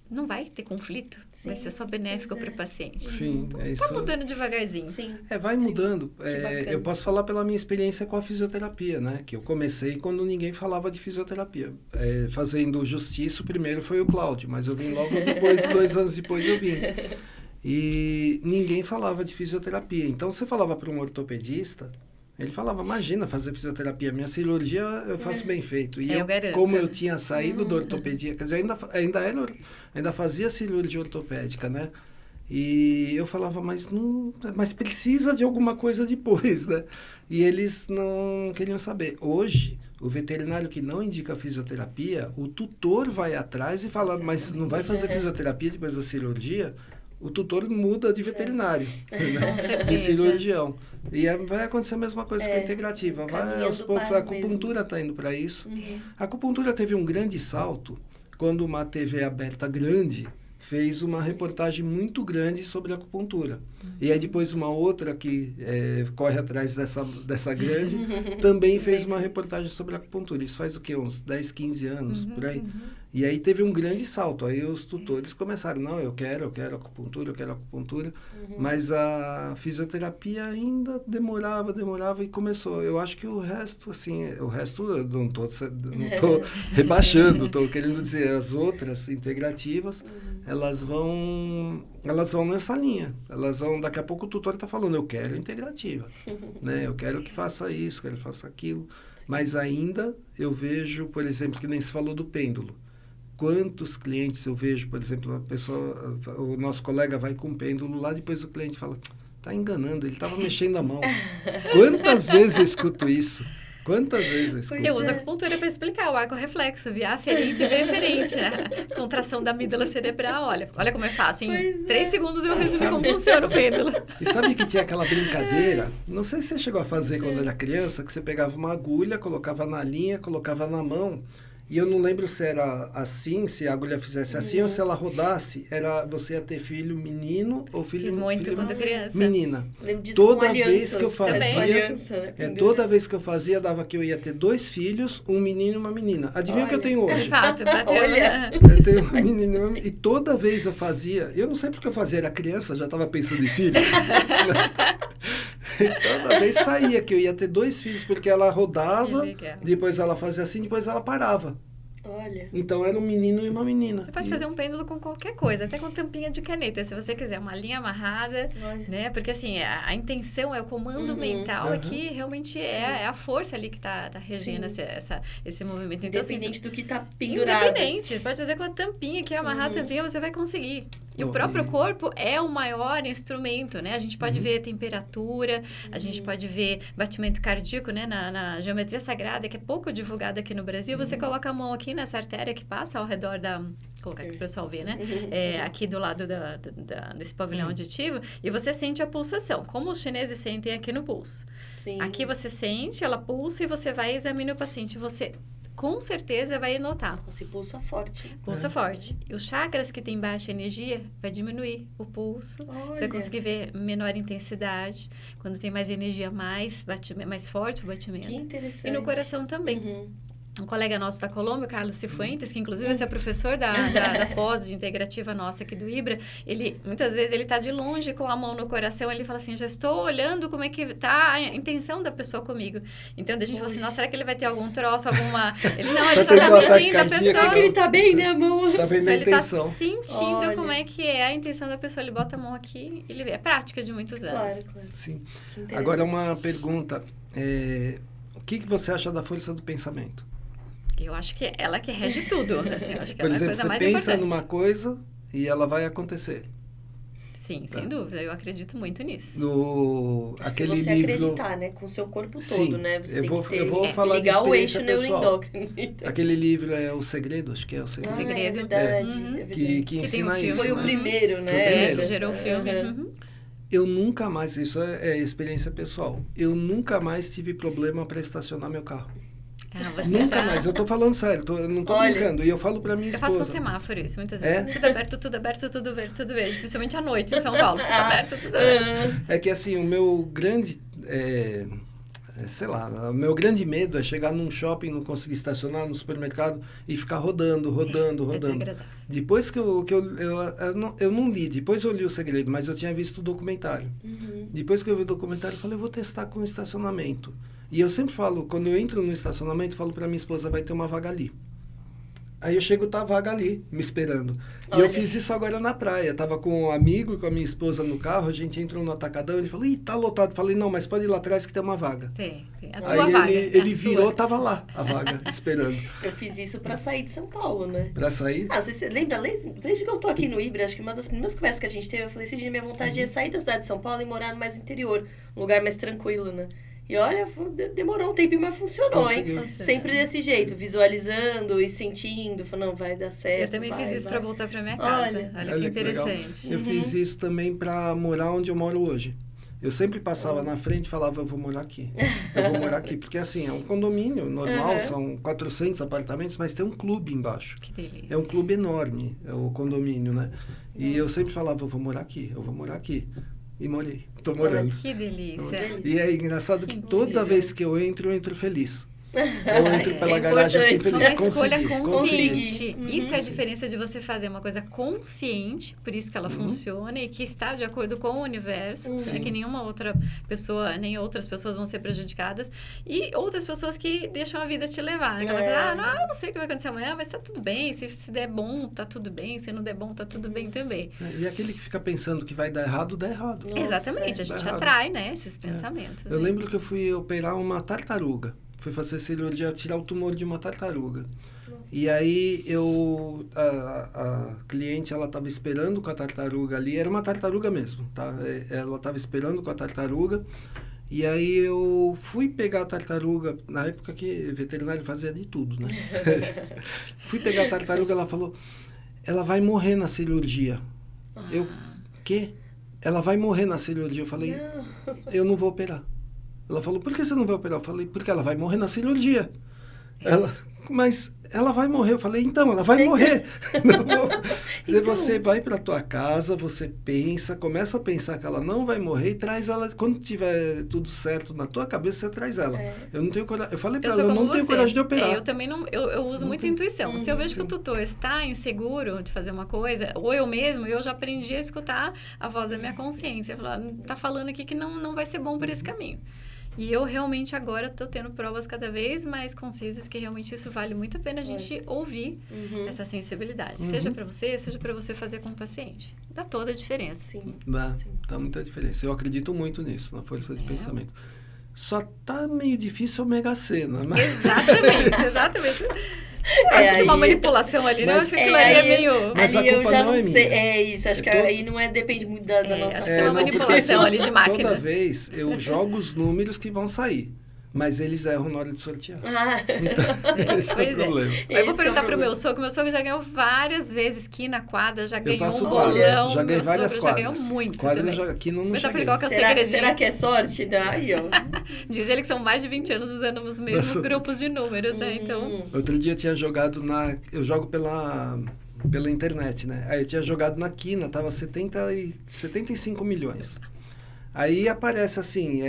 S2: não vai ter conflito, vai ser só benéfico para o paciente.
S1: Sim,
S2: então,
S1: é isso.
S2: Tá mudando devagarzinho.
S3: Sim.
S1: Vai mudando. Eu posso falar pela minha experiência com a fisioterapia, né? Que eu comecei quando ninguém falava de fisioterapia. Fazendo justiça, o primeiro foi o Cláudio, mas eu vim logo depois, 2 anos depois eu vim. E ninguém falava de fisioterapia. Então, você falava para um ortopedista, ele falava, imagina fazer fisioterapia, minha cirurgia eu faço bem feito. E
S2: eu garanto.
S1: Como eu tinha saído da ortopedia, quer dizer, ainda fazia cirurgia ortopédica, né? E eu falava, mas precisa de alguma coisa depois, né? E eles não queriam saber. Hoje, o veterinário que não indica fisioterapia, o tutor vai atrás e fala, mas não vai fazer fisioterapia depois da cirurgia? O tutor muda de veterinário, né? De cirurgião. E vai acontecer a mesma coisa com a integrativa. Aos poucos, a acupuntura está indo para isso. A acupuntura teve um grande salto quando uma TV aberta grande fez uma reportagem muito grande sobre a acupuntura. E aí depois uma outra que corre atrás dessa grande também fez uma reportagem sobre a acupuntura. Isso faz o quê? Uns 10, 15 anos, por aí. E aí teve um grande salto. Aí os tutores começaram, não, eu quero acupuntura, Mas a fisioterapia ainda demorava e começou. Eu acho que o resto eu não tô rebaixando, estou querendo dizer, as outras integrativas, elas vão nessa linha. Elas vão, daqui a pouco o tutor está falando, eu quero integrativa, né? Eu quero que faça isso, quero que faça aquilo. Mas ainda eu vejo, por exemplo, que nem se falou do pêndulo. Quantos clientes eu vejo, por exemplo, o nosso colega vai com um pêndulo lá, depois o cliente fala, tá enganando, ele estava mexendo a mão. Quantas vezes eu escuto isso? Eu
S2: uso a acupuntura para explicar o arco reflexo, via aferente e via eferente. A contração da amígdala cerebral, olha como é fácil. Em 3 segundos eu resumi como funciona o pêndulo.
S1: E sabe que tinha aquela brincadeira, não sei se você chegou a fazer quando era criança, que você pegava uma agulha, colocava na linha, colocava na mão. E eu não lembro se era assim, se a agulha fizesse assim, ou se ela rodasse, você ia ter filho menino ou filho...
S2: Fiz muito quando criança.
S1: Menina.
S3: Lembro disso
S1: Toda
S3: com
S1: vez que eu fazia,
S3: aliança, né?
S1: toda vez que eu fazia, dava que eu ia ter 2 filhos, um menino e uma menina. Adivinha o que eu tenho hoje?
S2: De fato, bateu.
S3: Olha.
S1: Eu tenho um menino e uma menina. E toda vez eu fazia, eu não sei porque eu fazia, era criança, já estava pensando em filho. Toda vez saía que eu ia ter 2 filhos, porque ela rodava, depois ela fazia assim, depois ela parava.
S3: Olha.
S1: Então era um menino e uma menina.
S2: Você pode fazer um pêndulo com qualquer coisa, até com tampinha de caneta, se você quiser, uma linha amarrada, né? Porque assim, a intenção é o comando mental aqui, realmente é a força ali que tá regendo esse movimento. Então,
S3: independente do que tá pendurado.
S2: Independente, pode fazer com a tampinha, que amarrar a tampinha você vai conseguir. E o próprio corpo é o maior instrumento, né? A gente pode ver temperatura, a gente pode ver batimento cardíaco, né? Na geometria sagrada, que é pouco divulgada aqui no Brasil, você coloca a mão aqui nessa artéria que passa ao redor da... Vou colocar aqui para o pessoal ver, né? Aqui do lado desse pavilhão auditivo, e você sente a pulsação, como os chineses sentem aqui no pulso.
S3: Sim.
S2: Aqui você sente, ela pulsa e você vai examinar o paciente. Você... com certeza vai notar.
S3: Você pulsa forte.
S2: Pulsa forte. E os chakras que têm baixa energia, vai diminuir o pulso.
S3: Olha.
S2: Você vai conseguir ver menor intensidade. Quando tem mais energia, mais forte o batimento.
S3: Que interessante.
S2: E no coração também. Um colega nosso da Colômbia, o Carlos Cifuentes, que inclusive vai ser professor da pós de integrativa nossa aqui do IBRA, muitas vezes ele está de longe com a mão no coração, ele fala assim, já estou olhando como é que está a intenção da pessoa comigo. Então, a gente fala assim, nossa, será que ele vai ter algum troço, alguma... Ele só está medindo a pessoa.
S3: Será que ele está bem, né, a mão?
S1: Está vendo
S2: então,
S1: a intenção.
S2: Ele está sentindo como é que é a intenção da pessoa. Ele bota a mão aqui, ele vê. É prática de muitos anos.
S3: Claro.
S1: Sim. Agora, uma pergunta. O que você acha da força do pensamento?
S2: Eu acho que ela que rege tudo. Assim, eu acho que
S1: Por
S2: ela
S1: exemplo,
S2: é a coisa mais
S1: você pensa
S2: importante.
S1: numa coisa e ela vai acontecer.
S2: Sim, sem dúvida. Eu acredito muito nisso.
S1: Aquele
S3: se você
S1: livro...
S3: acreditar, né? Com o seu corpo todo,
S1: Sim,
S3: né? Você
S1: eu vou
S3: tem
S1: falar
S3: ligar
S1: de
S3: o eixo
S1: experiência pessoal.
S3: neuroendócrino.
S1: Aquele livro é O Segredo, acho que é O Segredo.
S2: O Segredo.
S3: É verdade.
S2: Uhum.
S3: É verdade.
S1: Que
S2: tem
S1: ensina
S2: um filme.
S1: isso.
S3: Foi o
S1: né?
S3: primeiro, né?
S1: Foi o primeiro.
S2: Que gerou o filme.
S3: Uhum.
S1: Eu nunca mais, isso é experiência pessoal, eu nunca mais tive problema para estacionar meu carro.
S2: Você
S1: Nunca
S2: já...
S1: mais, eu tô falando sério, eu não tô brincando. E eu falo pra minha
S2: Eu
S1: esposa.
S2: faço com semáforo isso, muitas vezes. Tudo aberto, tudo verde. Principalmente à noite em São Paulo. Tudo aberto, tudo aberto.
S1: É que assim, o meu grande... sei lá, o meu grande medo é chegar num shopping, não conseguir estacionar no supermercado e ficar rodando. Depois que eu não li, depois eu li O Segredo, mas eu tinha visto o documentário. Depois que eu vi o documentário, eu falei, eu vou testar com estacionamento. E eu sempre falo, quando eu entro no estacionamento, eu falo pra minha esposa, vai ter uma vaga ali. Aí eu chego, tá a vaga ali, me esperando. E eu fiz isso agora na praia. Tava com um amigo, com a minha esposa no carro, a gente entrou no atacadão, ele falou, ih, tá lotado. Falei, não, mas pode ir lá atrás que tem uma vaga.
S2: Tem. A tua
S1: Aí
S2: vaga.
S1: ele virou, tava lá, a vaga, esperando.
S3: Eu fiz isso pra sair de São Paulo, né?
S1: Pra sair?
S3: Você lembra, desde que eu tô aqui no IBRA, acho que uma das primeiras conversas que a gente teve, eu falei, minha vontade é sair da cidade de São Paulo e morar mais no interior, um lugar mais tranquilo, né? E olha, demorou um tempinho, mas funcionou, hein? Sempre desse jeito, visualizando e sentindo, falando, não, vai dar certo.
S2: Eu também fiz isso para voltar para minha casa. Olha que interessante.
S1: Eu fiz isso também para morar onde eu moro hoje. Eu sempre passava na frente e falava, eu vou morar aqui. Porque assim, é um condomínio normal, são 400 apartamentos, mas tem um clube embaixo.
S2: Que delícia.
S1: É um clube enorme, é o condomínio, né? E eu sempre falava, eu vou morar aqui. E morei. Tô morando.
S2: Que delícia.
S1: E é engraçado que toda vez que eu entro feliz. Eu entro pela garagem assim feliz.
S2: Uma escolha consciente.
S3: Uhum.
S2: Isso é a diferença de você fazer uma coisa consciente, por isso que ela funciona e que está de acordo com o universo, né, que nenhuma outra pessoa, nem outras pessoas vão ser prejudicadas, e outras pessoas que deixam a vida te levar. Né? Aquela coisa, eu não sei o que vai acontecer amanhã, mas tá tudo bem. Se der bom, tá tudo bem. Se não der bom, tá tudo bem também.
S1: E aquele que fica pensando que vai dar errado, dá errado.
S2: Nossa, exatamente, a gente atrai, né, esses pensamentos.
S1: Eu lembro que eu fui operar uma tartaruga. Fui fazer cirurgia, tirar o tumor de uma tartaruga. E aí a cliente, ela estava esperando com a tartaruga ali, era uma tartaruga mesmo, tá? Ela estava esperando com a tartaruga, e aí eu fui pegar a tartaruga, na época que veterinário fazia de tudo, né? Fui pegar a tartaruga, ela falou, ela vai morrer na cirurgia. Eu, quê? Ela vai morrer na cirurgia. Eu falei, eu não vou operar. Ela falou, por que você não vai operar? Eu falei, porque ela vai morrer na cirurgia. Mas ela vai morrer. Eu falei, então, ela vai morrer. Então... Você vai para tua casa, você pensa, começa a pensar que ela não vai morrer e traz ela, quando tiver tudo certo na tua cabeça, você traz ela. Eu não tenho coragem. Eu falei para ela, eu não tenho coragem de operar.
S2: Eu também não, eu uso muita intuição. Se eu vejo que o tutor está inseguro de fazer uma coisa, ou eu mesmo, eu já aprendi a escutar a voz da minha consciência. Falar, tá falando aqui que não vai ser bom por esse caminho. E eu realmente agora estou tendo provas cada vez mais concisas que realmente isso vale muito a pena a gente ouvir essa sensibilidade. Seja para você fazer com o paciente. Dá toda a diferença.
S3: Sim.
S1: Dá muita diferença. Eu acredito muito nisso, na força de pensamento. Só tá meio difícil o Mega Sena, mas...
S2: Exatamente. Acho que tem uma
S3: aí-
S2: manipulação ali, né? Eu
S1: Mas-
S2: acho que aquilo ali é
S3: aí-
S2: meio...
S1: Mas a
S3: ali eu
S1: culpa
S3: já
S1: não é
S3: sei.
S1: minha.
S3: É isso, acho que
S1: Eu tô-
S3: aí não depende muito da nossa
S2: acho que tem uma
S1: não, porque
S2: manipulação ali de máquina.
S1: Toda vez eu jogo os números que vão sair, mas eles erram na hora de sortear.
S3: Ah,
S1: Então, esse é o
S2: Pois é.
S1: problema.
S2: Mas eu vou
S3: Esse
S2: perguntar
S3: é o
S2: pro meu
S3: problema.
S2: sogro já ganhou várias vezes aqui na quadra, já ganhou
S1: faço
S2: um
S1: quadra,
S2: bolão.
S1: já ganhei
S2: meu
S1: várias
S2: sogro já
S1: quadras.
S2: ganhou muito
S1: Quadra
S2: também.
S1: já, aqui não
S2: Perguntar pra
S1: cheguei.
S2: ele qual que é o
S3: será
S2: segredinho.
S3: que é sorte? Aí, ó.
S2: Diz ele que são mais de 20 anos usando os mesmos
S1: Nossa.
S2: grupos de números, né? Então,
S1: Outro dia eu tinha jogado eu jogo pela internet, né? Aí eu tinha jogado na Quina, tava 75 milhões. Aí aparece assim,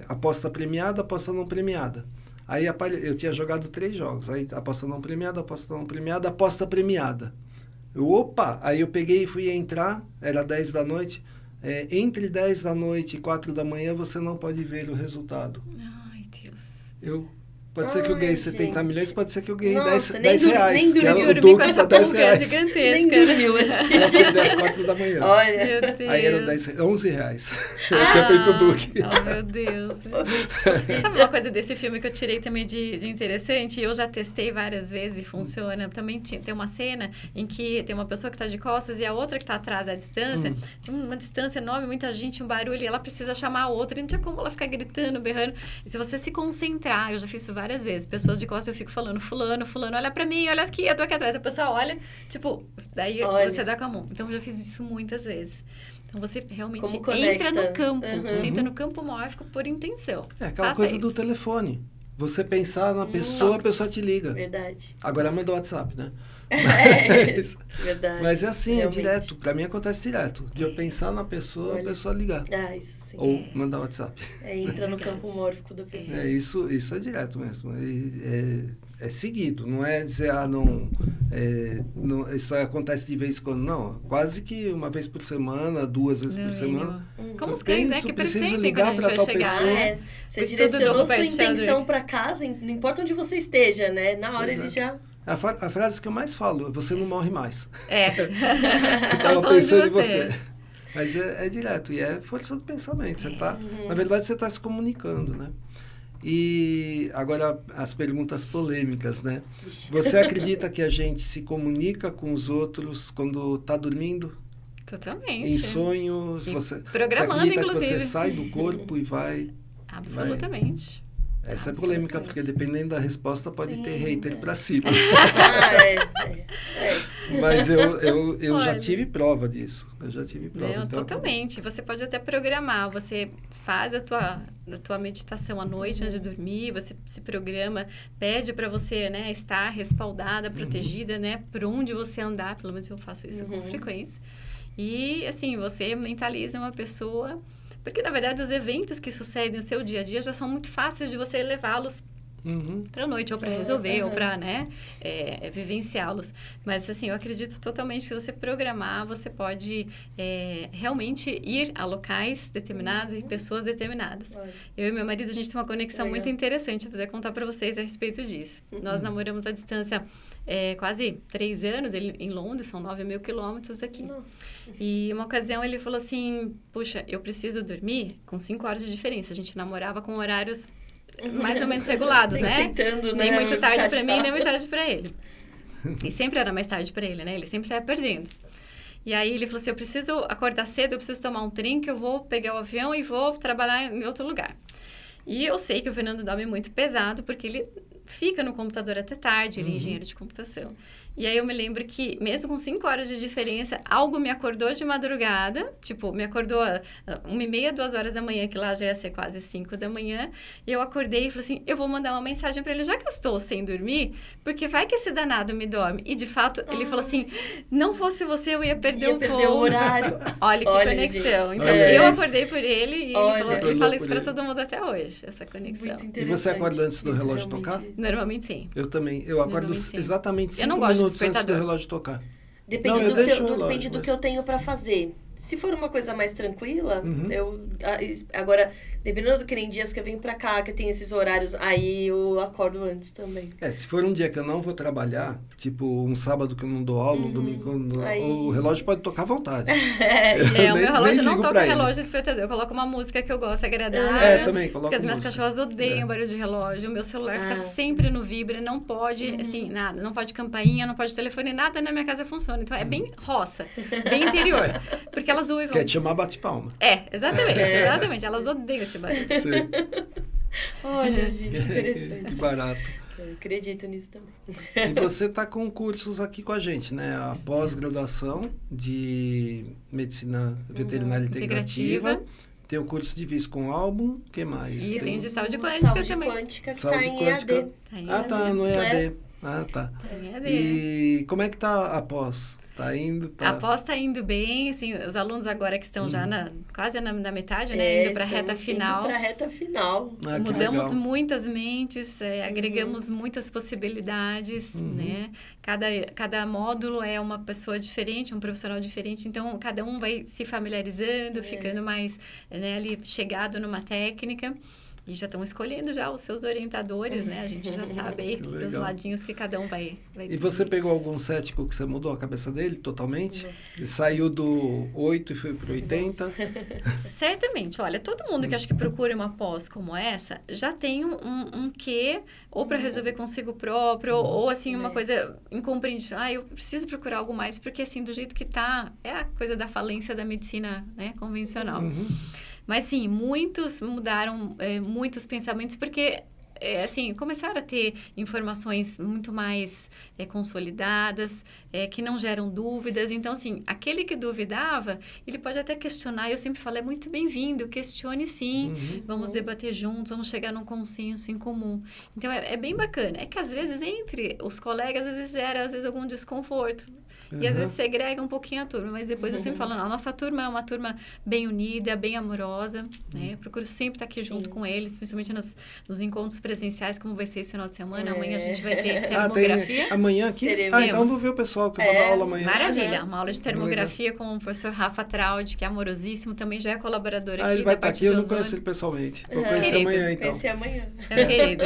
S1: aposta premiada, aposta não premiada. Aí eu tinha jogado 3 jogos. Aí aposta não premiada, aposta premiada. Opa! Aí eu peguei e fui entrar, era 10 da noite. Entre 10 da noite e 4 da manhã você não pode ver o resultado.
S2: ai, Deus.
S1: Pode ser que eu ganhei
S3: Ai,
S1: 70
S3: gente.
S1: milhões, pode ser que eu ganhei
S3: Nossa,
S1: 10
S3: nem
S1: reais.
S3: nem
S1: que era o
S2: Dormi com
S1: dobro
S2: essa
S1: da 10
S2: pulga
S1: reais.
S2: gigantesca.
S3: Nem dormiu assim.
S1: Eu acordei às 4 da manhã.
S3: Olha.
S2: Meu Deus.
S1: Aí era 11 reais. Eu tinha feito o Duque.
S2: Oh, meu Deus. E sabe uma coisa desse filme que eu tirei também de interessante? Eu já testei várias vezes e funciona. Também tem uma cena em que tem uma pessoa que está de costas e a outra que está atrás à distância. Tem uma distância enorme, muita gente, um barulho, e ela precisa chamar a outra. E não tinha como ela ficar gritando, berrando. E se você se concentrar, eu já fiz isso várias vezes. Pessoas de costas, eu fico falando, fulano, olha pra mim, olha aqui, eu tô aqui atrás. A pessoa olha, tipo, daí
S3: Olha.
S2: você dá com a mão. Então, eu já fiz isso muitas vezes. Então, você realmente
S3: Como conecta.
S2: entra no campo.
S3: Uhum.
S2: Você entra no campo mórfico por intenção.
S1: É aquela
S2: Faça
S1: coisa
S2: isso.
S1: do telefone. Você pensar na pessoa, a pessoa te liga.
S3: Verdade.
S1: Agora manda o WhatsApp, né?
S3: Verdade.
S1: Mas é assim,
S3: Realmente.
S1: é direto. Pra mim acontece direto. De eu pensar na pessoa,
S3: Olha.
S1: a pessoa ligar.
S3: Ah, isso sim.
S1: Ou mandar o WhatsApp.
S3: Entra no campo mórfico da pessoa.
S1: Isso é direto mesmo. É seguido. Não é dizer, não, isso acontece de vez em quando. Não, quase que uma vez por semana, 2 vezes por semana.
S2: Como os
S1: Eu
S2: cães, né?
S1: penso,
S2: Que
S1: preciso
S2: pressentem
S1: ligar
S2: quando a gente
S1: pra
S2: vai
S1: tal
S2: chegar.
S1: pessoa.
S2: Né?
S3: Você
S2: O estudo do
S3: direcionou sua
S2: Robert
S3: intenção
S2: Sheldrake.
S3: pra casa, não importa onde você esteja, né? Na hora
S1: Pois
S3: ele
S1: é.
S3: já...
S1: A frase que eu mais falo, você não morre mais.
S2: É.
S1: Estava
S2: falando
S1: pensando
S2: de
S1: em você. Mas é direto, e é força do pensamento. Você tá, na verdade, você está se comunicando, né? E agora as perguntas polêmicas, né? Você acredita que a gente se comunica com os outros quando está dormindo?
S2: Totalmente.
S1: Em sonhos?
S2: E
S1: Você
S2: programando,
S1: acredita que
S2: inclusive.
S1: você sai do corpo e vai...
S2: Absolutamente.
S1: Essa é polêmica, porque dependendo da resposta pode
S3: Sim,
S1: ter hater pra cima. Mas eu já
S2: Olha.
S1: tive prova disso. Eu já tive prova.
S2: Não,
S1: então,
S2: totalmente. Você pode até programar. Você faz a tua meditação à noite antes de dormir. Você se programa, pede para você, né, estar respaldada, protegida, né, por onde você andar. Pelo menos eu faço isso com frequência. E assim, você mentaliza uma pessoa, porque na verdade os eventos que sucedem no seu dia a dia já são muito fáceis de você levá-los para a noite, ou para resolver, ou para, né, vivenciá-los. Mas, assim, eu acredito totalmente que se você programar, você pode realmente ir a locais determinados e pessoas determinadas. Eu e meu marido, a gente tem uma conexão muito interessante, eu vou poder contar para vocês a respeito disso. Nós namoramos à distância quase 3 anos, ele em Londres, são 9.000 quilômetros daqui.
S3: Nossa.
S2: E uma ocasião ele falou assim, puxa, eu preciso dormir com 5 horas de diferença. A gente namorava com horários mais ou menos regulados, né?
S3: Tentando,
S2: Nem
S3: né,
S2: muito tarde para mim,
S3: encaixar.
S2: nem muito tarde para ele. E sempre era mais tarde para ele, né? Ele sempre saia perdendo. E aí ele falou assim, eu preciso acordar cedo, eu preciso tomar um trem, que eu vou pegar o avião e vou trabalhar em outro lugar. E eu sei que o Fernando dorme muito pesado, porque ele fica no computador até tarde, ele é engenheiro de computação. E aí eu me lembro que, mesmo com 5 horas de diferença, algo me acordou de madrugada, tipo, me acordou 1h30, 2 horas da manhã, que lá já ia ser quase 5 da manhã, e eu acordei e falei assim, eu vou mandar uma mensagem pra ele, já que eu estou sem dormir, porque vai que esse danado me dorme. E, de fato, ele falou assim, não fosse você, eu ia perder o voo.
S3: o horário.
S2: Olha que
S3: Olha,
S2: conexão.
S3: gente.
S2: Então,
S1: Olha
S2: eu
S1: isso.
S2: acordei por ele e
S3: Olha.
S2: ele fala isso
S1: Por
S2: pra
S1: ele.
S2: todo mundo até hoje, essa conexão.
S3: Muito
S1: E
S3: interessante.
S1: você acorda antes do
S3: Isso
S1: relógio
S3: realmente-
S1: tocar?
S2: Normalmente, sim.
S1: Eu também. Eu acordo
S2: Normalmente, sim.
S1: exatamente
S2: Eu
S1: 5
S2: não gosto de
S1: minutos antes do
S2: despertador.
S1: relógio tocar.
S3: Depende,
S1: Não, eu
S3: do, que
S1: deixo
S3: eu,
S1: o relógio,
S3: depende do
S1: mas-
S3: que eu tenho pra fazer. Se for uma coisa mais tranquila, agora, dependendo do que nem dias que eu venho pra cá, que eu tenho esses horários, aí eu acordo antes também.
S1: Se for um dia que eu não vou trabalhar, tipo um sábado que eu não dou aula, um domingo que eu não dou aula, o relógio pode tocar à vontade.
S2: O meu relógio não toca relógio despertador, eu coloco uma música que eu gosto, agradável.
S1: Também coloco
S2: porque as minhas
S1: música.
S2: cachorras odeiam barulho de relógio, o meu celular fica sempre no vibra, não pode, assim, nada, não pode campainha, não pode telefone, nada na minha casa funciona. Então, é bem roça, bem interior. Porque elas uivam.
S1: Quer te chamar bate-palma.
S2: Exatamente. Elas odeiam esse barulho.
S1: Sim.
S3: Olha, gente, interessante.
S1: Que barato.
S3: Eu acredito nisso também.
S1: E você está com cursos aqui com a gente, né? A pós-graduação de Medicina Veterinária Integrativa. Tem o curso de Vis com álbum. O que mais?
S2: E tem de saúde quântica também.
S3: Saúde quântica que
S1: Saúde
S3: está em
S1: quântica.
S3: EAD.
S1: Tá no EAD. Tá.
S2: Em EAD.
S1: E como é que tá a pós? Tá indo?
S2: A pós está indo bem, assim, os alunos agora que estão já quase na metade, né? Indo para a reta final.
S3: Para a reta final.
S2: Mudamos muitas mentes, agregamos muitas possibilidades, né? Cada módulo é uma pessoa diferente, um profissional diferente, então cada um vai se familiarizando, ficando mais ali chegado numa técnica. E já estão escolhendo já os seus orientadores, né? A gente já sabe aí os ladinhos que cada um vai
S1: E você pegou algum cético que você mudou a cabeça dele totalmente? Ele saiu do 8 e foi para 80?
S2: Certamente. Olha, todo mundo que acho que procura uma pós como essa, já tem um quê, ou para resolver consigo próprio, ou assim, uma coisa incompreendível. Eu preciso procurar algo mais, porque assim, do jeito que tá, é a coisa da falência da medicina, né, convencional. Mas sim, muitos mudaram muitos pensamentos, porque assim, começaram a ter informações muito mais consolidadas, que não geram dúvidas. Então, assim, aquele que duvidava, ele pode até questionar. Eu sempre falo, é muito bem-vindo, questione sim, vamos debater juntos, vamos chegar num consenso em comum. Então, é bem bacana. É que, às vezes, entre os colegas, às vezes gera algum desconforto. E às vezes segrega um pouquinho a turma, mas depois eu sempre falo, não, a nossa turma é uma turma bem unida, bem amorosa, né? Eu procuro sempre estar aqui junto com eles, principalmente nos encontros presenciais, como vai ser esse final de semana. Amanhã a gente vai ter termografia.
S1: Amanhã aqui?
S3: Teremos.
S1: Então vou ver o pessoal que eu vou dar aula amanhã.
S2: Maravilha, uma aula de termografia com o professor Rafa Traud, que é amorosíssimo, também já é colaborador aqui.
S1: Ele vai estar aqui, eu não conheço ele pessoalmente. Vou conhecer amanhã, então.
S3: Conhecer amanhã.
S2: É querido.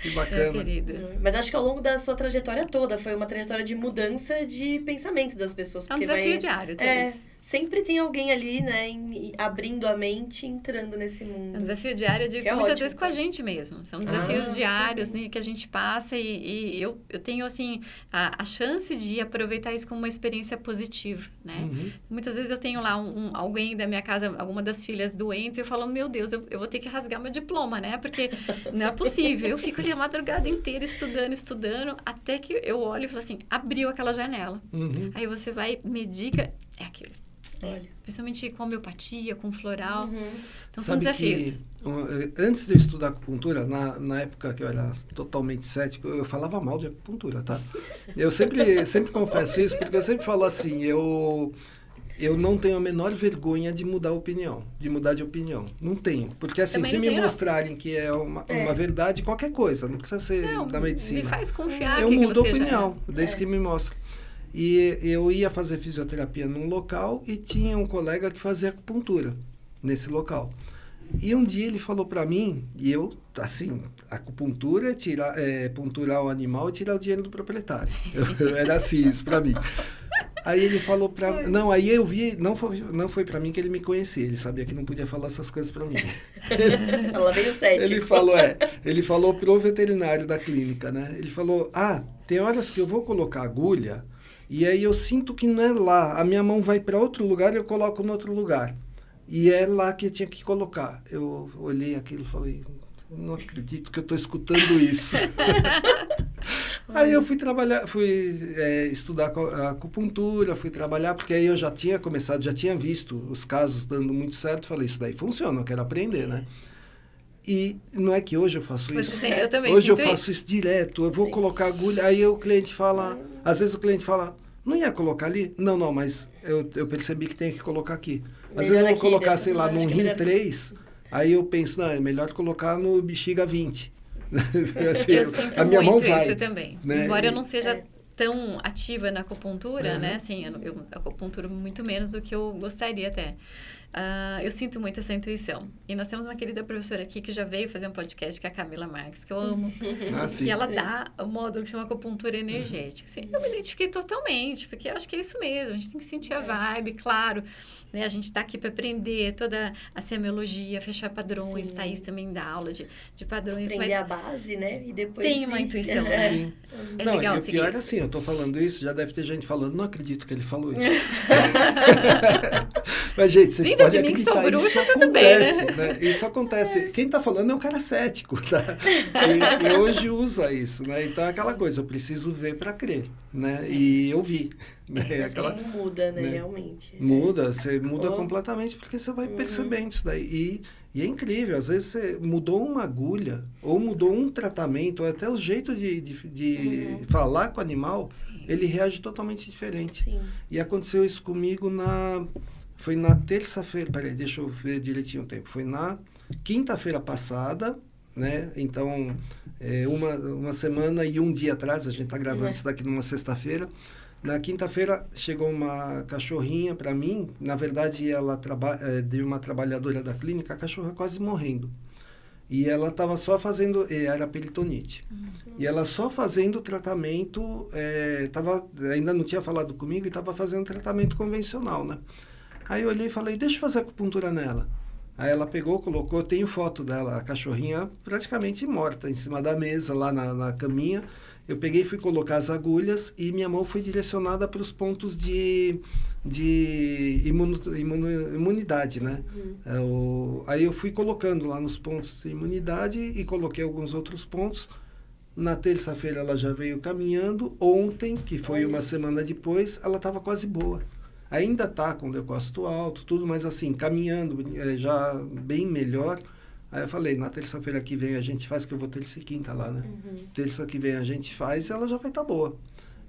S1: Que bacana.
S3: Mas acho que ao longo da sua trajetória toda, foi uma trajetória de mudança de pensamento das pessoas.
S2: É um desafio diário,
S3: sempre tem alguém ali, né, abrindo a mente, entrando nesse mundo.
S2: É um desafio diário, eu digo, muitas vezes com a gente mesmo. São desafios diários, né, que a gente passa e eu tenho, assim, a chance de aproveitar isso como uma experiência positiva, né? Muitas vezes eu tenho lá alguém da minha casa, alguma das filhas doentes, e eu falo, meu Deus, eu vou ter que rasgar meu diploma, né? Porque não é possível. Eu fico ali a madrugada inteira estudando, até que eu olho e falo assim, abriu aquela janela. Aí você vai, medica, é aquilo. Principalmente com homeopatia, com floral. Então, são desafios.
S1: Que, antes de eu estudar acupuntura, na época que eu era totalmente cético, eu falava mal de acupuntura, tá? Eu sempre confesso isso, porque eu sempre falo assim, eu não tenho a menor vergonha de mudar de opinião. Não tenho. Porque assim, se me mostrarem que é uma verdade, qualquer coisa, não precisa ser da medicina.
S2: Me faz confiar
S1: eu mudo a opinião, desde que me mostra. E eu ia fazer fisioterapia num local e tinha um colega que fazia acupuntura nesse local. E um dia ele falou para mim, e eu, assim, acupuntura é punturar o animal e tirar o dinheiro do proprietário. Era assim isso para mim. Aí ele falou para... Não, aí eu vi... Não foi para mim que ele me conhecia. Ele sabia que não podia falar essas coisas para mim.
S3: Ela veio cético.
S1: Ele falou pro veterinário da clínica, né? Ele falou, tem horas que eu vou colocar agulha e aí eu sinto que não é lá. A minha mão vai para outro lugar e eu coloco no outro lugar. E é lá que eu tinha que colocar. Eu olhei aquilo e falei, não acredito que eu estou escutando isso. Aí eu fui estudar a acupuntura, fui trabalhar, porque aí eu já tinha visto os casos dando muito certo. Falei, isso daí funciona, eu quero aprender, né? E não é que hoje eu faço isso.
S2: Eu também
S1: hoje eu faço isso direto. Eu vou colocar agulha, aí o cliente fala... Às vezes o cliente fala, não ia colocar ali? Não, mas eu percebi que tem que colocar aqui. Às vezes eu vou colocar, sei lá, num rim 3, aí eu penso, não, é melhor colocar no bexiga 20. Assim,
S2: eu sinto
S1: a minha
S2: muito
S1: mão vai,
S2: isso também.
S1: Né?
S2: Embora eu não seja tão ativa na acupuntura, né? Assim, eu acupunturo muito menos do que eu gostaria até. Eu sinto muito essa intuição. E nós temos uma querida professora aqui que já veio fazer um podcast, que é a Camila Marques, que eu amo. E ela dá um módulo que chama acupuntura energética. Assim, eu me identifiquei totalmente, porque eu acho que é isso mesmo. A gente tem que sentir a vibe, claro. Né? A gente está aqui para aprender toda a semiologia, fechar padrões. Thaís também dá aula de padrões.
S3: Aprender a base, né? E depois
S2: tem uma intuição.
S1: Sim.
S2: É
S1: não,
S2: legal
S1: e o
S2: seguir
S1: pior
S2: isso.
S1: é assim, eu tô falando isso, já deve ter gente falando, não acredito que ele falou isso. Mas, gente, vocês
S2: Vindo
S1: podem
S2: de mim que sou
S1: acreditar,
S2: bruxa,
S1: isso
S2: tudo bem,
S1: acontece, né? Isso acontece. Quem tá falando é um cara cético, tá? E hoje usa isso, né? Então, é aquela coisa, eu preciso ver para crer, né? E eu vi. Né?
S3: Mas muda, né? Realmente.
S1: Muda, você muda completamente, porque você vai percebendo isso daí. E é incrível, às vezes você mudou uma agulha, ou mudou um tratamento, ou até o jeito de falar com o animal, ele reage totalmente diferente.
S3: Sim.
S1: E aconteceu isso comigo foi na terça-feira, peraí, deixa eu ver direitinho o tempo, foi na quinta-feira passada, né? Então, uma semana e um dia atrás, a gente está gravando isso daqui numa sexta-feira. Na quinta-feira chegou uma cachorrinha para mim, na verdade ela de uma trabalhadora da clínica, a cachorra quase morrendo. E ela estava só fazendo, era peritonite. E ela só fazendo tratamento, ainda não tinha falado comigo e estava fazendo tratamento convencional, né? Aí eu olhei e falei, deixa eu fazer acupuntura nela. Aí ela pegou, colocou, tenho foto dela, a cachorrinha praticamente morta, em cima da mesa, lá na caminha. Eu peguei e fui colocar as agulhas e minha mão foi direcionada para os pontos de imunidade, né? Aí eu fui colocando lá nos pontos de imunidade e coloquei alguns outros pontos. Na terça-feira ela já veio caminhando. Ontem, que foi uma semana depois, ela estava quase boa. Ainda está com depósito alto, tudo, mas assim, caminhando já bem melhor. Aí eu falei, na terça-feira que vem a gente faz, que eu vou terça e quinta lá, né? Terça que vem a gente faz e ela já vai estar boa.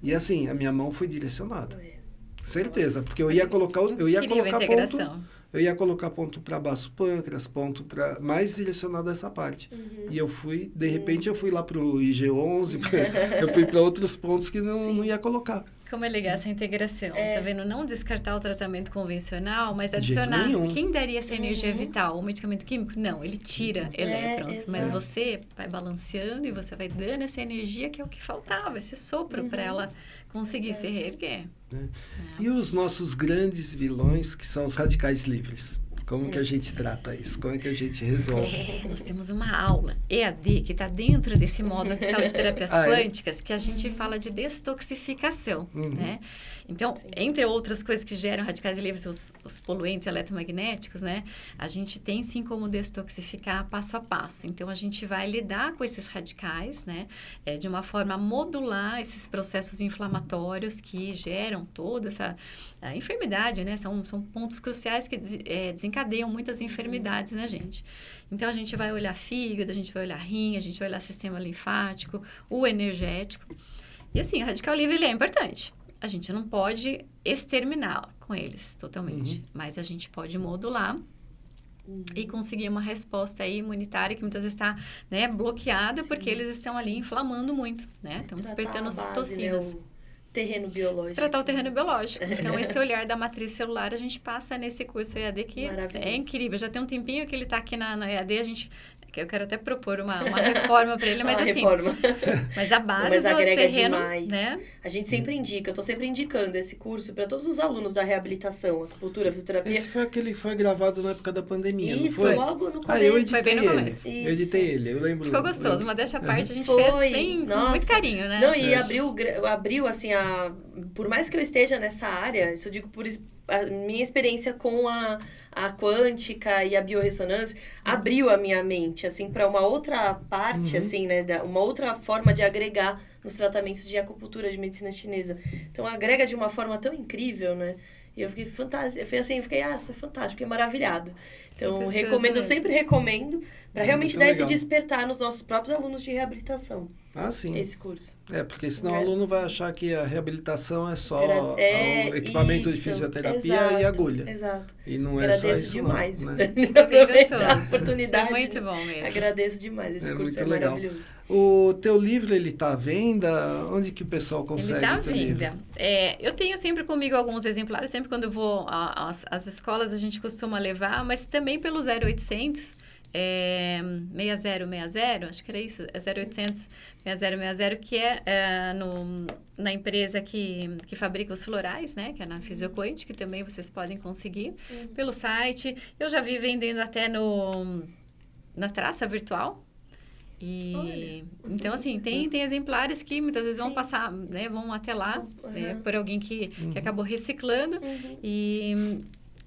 S1: E assim, a minha mão foi direcionada. Certeza, porque eu ia colocar ponto para baixo pâncreas, ponto para mais direcionado a essa parte. E eu fui, de repente eu fui lá para o IG11, eu fui para outros pontos que não ia colocar.
S2: Como é legal essa integração, tá vendo? Não descartar o tratamento convencional, mas adicionar. Quem daria essa energia vital? O medicamento químico? Não, ele tira elétrons, mas você vai balanceando e você vai dando essa energia que é o que faltava, esse sopro para ela conseguir se reerguer.
S1: E os nossos grandes vilões, que são os radicais livres? Como que a gente trata isso? Como é que a gente resolve?
S2: Nós temos uma aula EAD que está dentro desse módulo de saúde terapias quânticas, que a gente fala de destoxificação, né? Então, entre outras coisas que geram radicais livres, os poluentes eletromagnéticos, né? A gente tem sim como destoxificar passo a passo. Então, a gente vai lidar com esses radicais, né? De uma forma a modular esses processos inflamatórios que geram toda essa enfermidade, né? São pontos cruciais que desencadeiam muitas enfermidades na gente. Então, a gente vai olhar fígado, a gente vai olhar rim, a gente vai olhar sistema linfático, o energético. E assim, o radical livre ele é importante. A gente não pode exterminar com eles totalmente, mas a gente pode modular e conseguir uma resposta aí imunitária que muitas vezes está, né, bloqueada porque eles estão ali inflamando muito, né? Estão despertando citocinas.
S3: Terreno biológico.
S2: Tratar o terreno biológico. Então, esse olhar da matriz celular, a gente passa nesse curso EAD que é incrível. Já tem um tempinho que ele está aqui na EAD, eu quero até propor uma reforma para ele, mas assim... Mas a base do terreno, demais. Né?
S3: A gente sempre indica, eu estou sempre indicando esse curso para todos os alunos da reabilitação, acupuntura, fisioterapia.
S1: Esse foi aquele que foi gravado na época da pandemia,
S3: isso,
S1: não foi?
S3: Logo no começo.
S1: Eu editei
S2: foi bem no começo.
S1: Ele. Eu editei ele, eu lembro.
S2: Ficou gostoso, uma dessa parte a gente fez bem, com muito carinho, né?
S3: Não, e abriu assim, por mais que eu esteja nessa área, isso eu digo por a minha experiência com a quântica e a biorressonância, abriu a minha mente, assim, para uma outra parte, assim, né, uma outra forma de agregar nos tratamentos de acupuntura de medicina chinesa. Então, agrega de uma forma tão incrível, né? E eu fiquei fantástica, isso é fantástico, fiquei maravilhada. Então,
S2: Gostoso
S3: eu sempre recomendo, para realmente dar esse
S1: legal.
S3: despertar nos nossos próprios alunos de reabilitação,
S1: Ah, sim.
S3: esse curso.
S1: Porque senão o
S3: É.
S1: aluno vai achar que a reabilitação é só o
S3: isso,
S1: equipamento de fisioterapia e agulha.
S3: Exato.
S1: E não é só
S3: Agradeço
S1: isso
S3: demais.
S1: não, né?
S3: Aproveitar a
S2: gostoso.
S3: oportunidade.
S2: Foi muito bom mesmo.
S3: Agradeço demais, esse curso
S1: muito
S3: é
S1: legal.
S3: maravilhoso.
S1: O teu livro, ele tá à venda? Onde que o pessoal consegue
S2: Ele está à
S1: o teu livro?
S2: venda. Eu tenho sempre comigo alguns exemplares, sempre quando eu vou às escolas a gente costuma levar, mas também pelo 0800 6060, acho que era isso, 0800 6060, que na empresa que fabrica os florais, né, que é na Fisioquant, que também vocês podem conseguir pelo site. Eu já vi vendendo até na Traça Virtual. Então, assim, tem exemplares que muitas vezes vão passar, né, vão até lá, por alguém que acabou reciclando. E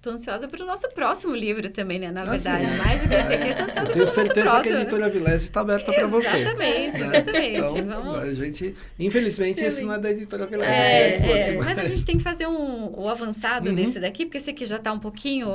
S2: tô ansiosa para o nosso próximo livro também, né, na verdade.
S1: Sim.
S2: Mais do que esse aqui, eu tô ansiosa pelo
S1: Tenho
S2: nosso
S1: certeza
S2: próximo.
S1: que a editora Vilese está aberta para você.
S2: Exatamente,
S1: né?
S2: exatamente.
S1: Então,
S2: Vamos...
S1: a gente, infelizmente,
S3: Sim.
S1: esse não é da editora Vilese. eu queria que fosse,
S2: Mas a gente tem que fazer o avançado desse daqui, porque esse aqui já está um pouquinho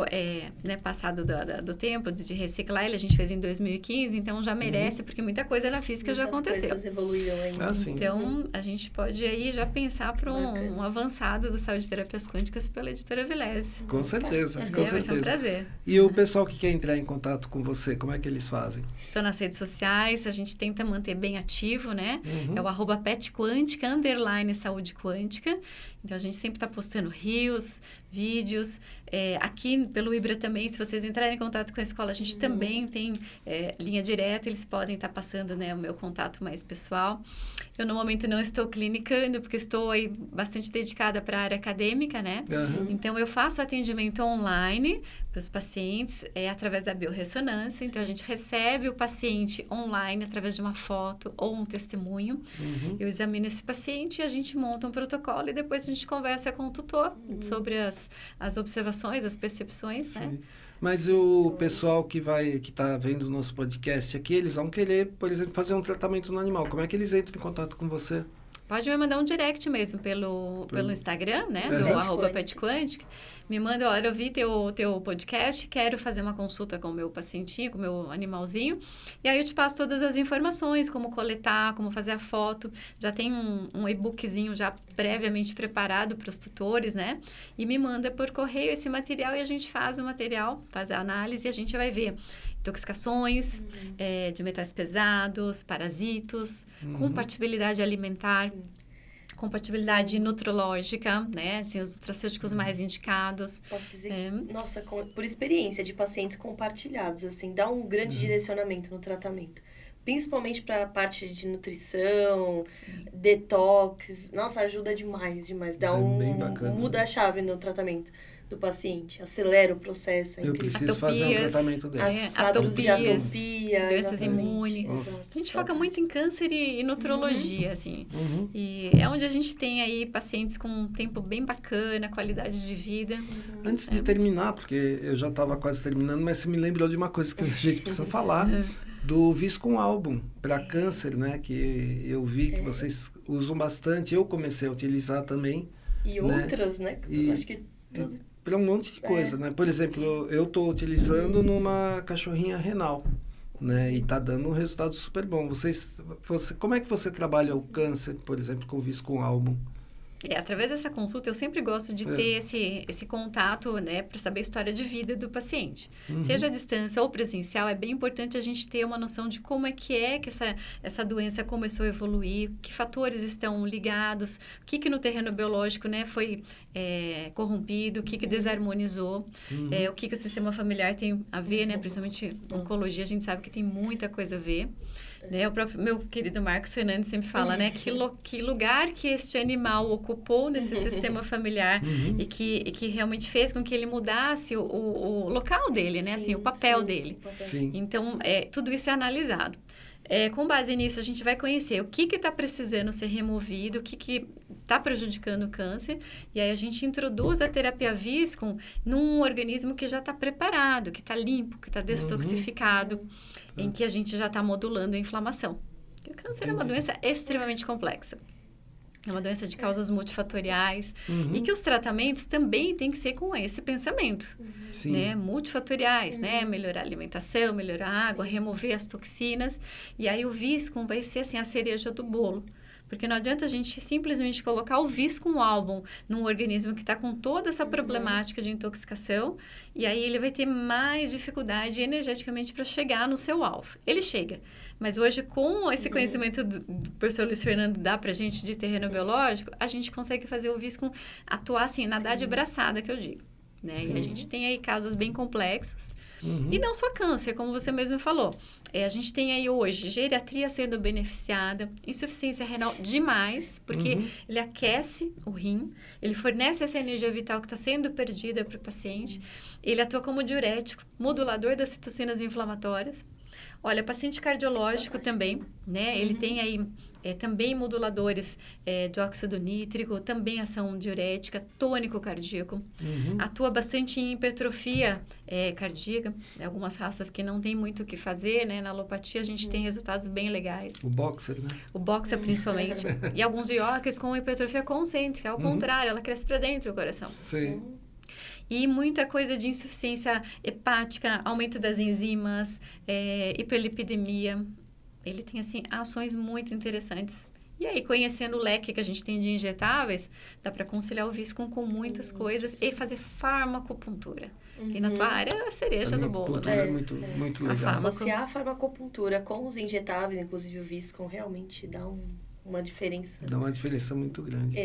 S2: passado do tempo de reciclar ele. A gente fez em 2015, então já merece, porque muita coisa na física já aconteceu.
S3: Muitas coisas evoluíram ainda.
S1: Ah, sim.
S2: Então, a gente pode aí já pensar para
S3: Bacana.
S2: um avançado do Saúde e Terapias Quânticas pela editora Vilese.
S1: Com certeza, com
S2: Vai ser
S1: certeza.
S2: um prazer.
S1: E o pessoal que quer entrar em contato com você, como é que eles fazem?
S2: Estou nas redes sociais, a gente tenta manter bem ativo, né?
S1: Uhum.
S2: É o @petquântica, _saúde quântica. Então, a gente sempre está postando reels, vídeos. Aqui, pelo Ibra também, se vocês entrarem em contato com a escola, a gente também tem linha direta, eles podem estar passando, né, o meu contato mais pessoal. Eu, no momento, não estou clinicando, porque estou aí bastante dedicada para a área acadêmica, né?
S1: Uhum.
S2: Então, eu faço atendimento online para os pacientes, através da biorressonância. Então, a gente recebe o paciente online através de uma foto ou um testemunho.
S1: Uhum.
S2: Eu examino esse paciente e a gente monta um protocolo e depois a gente conversa com o tutor sobre as observações, as percepções, né?
S1: Sim. Mas o pessoal que está vendo o nosso podcast aqui, eles vão querer, por exemplo, fazer um tratamento no animal. Como é que eles entram em contato com você?
S2: Pode me mandar um direct mesmo pelo Instagram, né? Do @petquântica. Me manda, olha, eu vi teu podcast, quero fazer uma consulta com o meu pacientinho, com o meu animalzinho. E aí eu te passo todas as informações, como coletar, como fazer a foto. Já tem um e-bookzinho já previamente preparado para os tutores, né? E me manda por correio esse material e a gente faz o material, faz a análise e a gente vai ver intoxicações de metais pesados, parasitos, compatibilidade alimentar, compatibilidade nutrológica, né? Assim, os nutracêuticos mais indicados.
S3: Posso dizer que, nossa, por experiência de pacientes compartilhados, assim, dá um grande direcionamento no tratamento. Principalmente para a parte de nutrição, detox. Nossa, ajuda demais, demais. Dá
S1: bem bacana.
S3: Muda a chave no tratamento do paciente, acelera o processo.
S1: Eu preciso fazer um tratamento desse.
S3: Quadros de
S2: atopias,
S3: atopia,
S2: doenças
S3: exatamente.
S2: imunes.
S3: Exato.
S2: A gente foca muito em câncer e nutrologia, assim.
S1: Uhum.
S2: E é onde a gente tem aí pacientes com um tempo bem bacana, qualidade de vida.
S1: Antes de terminar, porque eu já estava quase terminando, mas você me lembrou de uma coisa que a gente precisa falar, do Viscum Album para câncer, né? Que eu vi que vocês usam bastante, eu comecei a utilizar também.
S3: E outras, né? Acho que tudo.
S1: Para um monte de coisa, né? Por exemplo, eu estou utilizando numa cachorrinha renal, né? E está dando um resultado super bom. Como é que você trabalha o câncer, por exemplo, com o Viscum Album?
S2: Através dessa consulta, eu sempre gosto de ter esse contato, né, para saber a história de vida do paciente. Seja à distância ou presencial, é bem importante a gente ter uma noção de como é que essa doença começou a evoluir, que fatores estão ligados, o que no terreno biológico, né, foi corrompido, o que desarmonizou, o que o sistema familiar tem a ver, né, principalmente oncologia, a gente sabe que tem muita coisa a ver. Né? O próprio meu querido Marcos Fernandes sempre fala, né, que lugar que este animal ocupou nesse sistema familiar e que realmente fez com que ele mudasse o local dele, né, assim, o papel dele.
S1: Sim.
S2: Então, tudo isso é analisado. Com base nisso, a gente vai conhecer o que está precisando ser removido, o que está prejudicando o câncer, e aí a gente introduz a terapia Viscum num organismo que já está preparado, que está limpo, que está detoxificado, em que a gente já está modulando a inflamação. O câncer é uma doença extremamente complexa. É uma doença de causas multifatoriais. E que os tratamentos também têm que ser com esse pensamento. Né? Multifatoriais, né? Melhorar a alimentação, melhorar a água, remover as toxinas. E aí o Viscum vai ser assim, a cereja do bolo. Porque não adianta a gente simplesmente colocar o Viscum album num organismo que está com toda essa problemática de intoxicação, e aí ele vai ter mais dificuldade energeticamente para chegar no seu alvo. Ele chega, mas hoje com esse conhecimento do professor Luiz Fernando dá para a gente de terreno biológico, a gente consegue fazer o Viscum atuar assim, nadar de braçada, que eu digo. Né? E a gente tem aí casos bem complexos. E não só câncer, como você mesmo falou. A gente tem aí hoje geriatria sendo beneficiada, insuficiência renal demais, porque ele aquece o rim, ele fornece essa energia vital que está sendo perdida para o paciente, ele atua como diurético, modulador das citocinas inflamatórias. Olha, paciente cardiológico também, né? Ele tem aí também moduladores de óxido nítrico, também ação diurética, tônico cardíaco. Atua bastante em hipertrofia cardíaca. Algumas raças que não tem muito o que fazer, né? Na alopatia a gente tem resultados bem legais.
S1: O boxer, né?
S2: O boxer principalmente. E alguns ioques com hipertrofia concêntrica. Ao contrário, ela cresce para dentro do coração.
S1: Sim.
S2: E muita coisa de insuficiência hepática, aumento das enzimas, hiperlipidemia. Ele tem, assim, ações muito interessantes. E aí, conhecendo o leque que a gente tem de injetáveis, dá para conciliar o Viscum com muitas coisas e fazer farmacopuntura. E na tua área é a cereja do bolo, né?
S1: É muito legal.
S3: Associar a farmacopuntura com os injetáveis, inclusive o Viscum, realmente dá uma diferença.
S1: Dá uma diferença muito grande.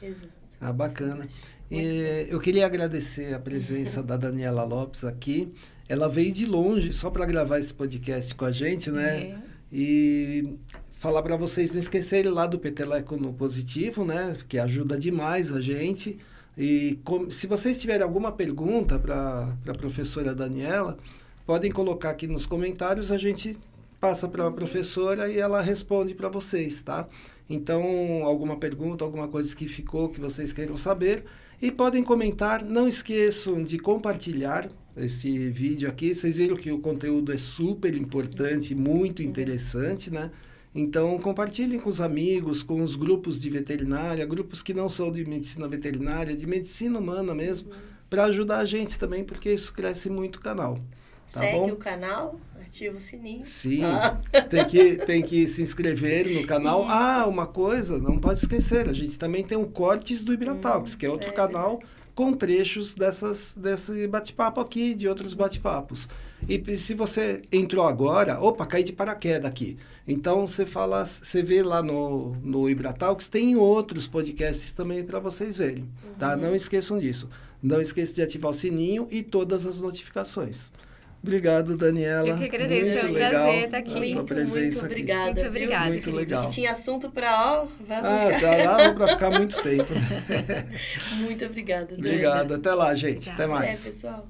S3: Exato.
S1: Ah, bacana. Eu queria agradecer a presença da Daniela Lopes aqui. Ela veio de longe só para gravar esse podcast com a gente, né? E falar para vocês não esquecerem lá do Peteleco no Positivo, né? Que ajuda demais a gente. E se vocês tiverem alguma pergunta para a professora Daniela, podem colocar aqui nos comentários, a gente passa para a professora e ela responde para vocês, tá? Então, alguma pergunta, alguma coisa que ficou, que vocês queiram saber, e podem comentar. Não esqueçam de compartilhar esse vídeo aqui. Vocês viram que o conteúdo é super importante, muito interessante, né? Então, compartilhem com os amigos, com os grupos de veterinária, grupos que não são de medicina veterinária, de medicina humana mesmo, para ajudar a gente também, porque isso cresce muito o canal. Tá
S3: Segue
S1: bom?
S3: o canal, ativa o sininho.
S1: Sim, tem que se inscrever no canal.
S3: Isso.
S1: Ah, uma coisa, não pode esquecer, a gente também tem um Cortes do Ibratalks, que é outro canal com trechos desse bate-papo aqui, de outros bate-papos. E se você entrou agora, caí de paraquedas aqui. Então, você vê lá no Ibratalks, tem outros podcasts também para vocês verem, tá? Não esqueçam disso. Não esqueçam de ativar o sininho e todas as notificações. Obrigado, Daniela.
S2: Eu que agradeço,
S1: muito
S2: é um
S1: legal
S2: prazer estar aqui.
S1: a tua presença
S3: muito obrigada.
S2: Muito obrigada.
S1: Muito legal.
S3: A gente tinha assunto para
S1: dá para ficar muito tempo.
S3: Muito obrigada.
S1: Obrigado. Até lá, gente. Até mais.
S3: Pessoal.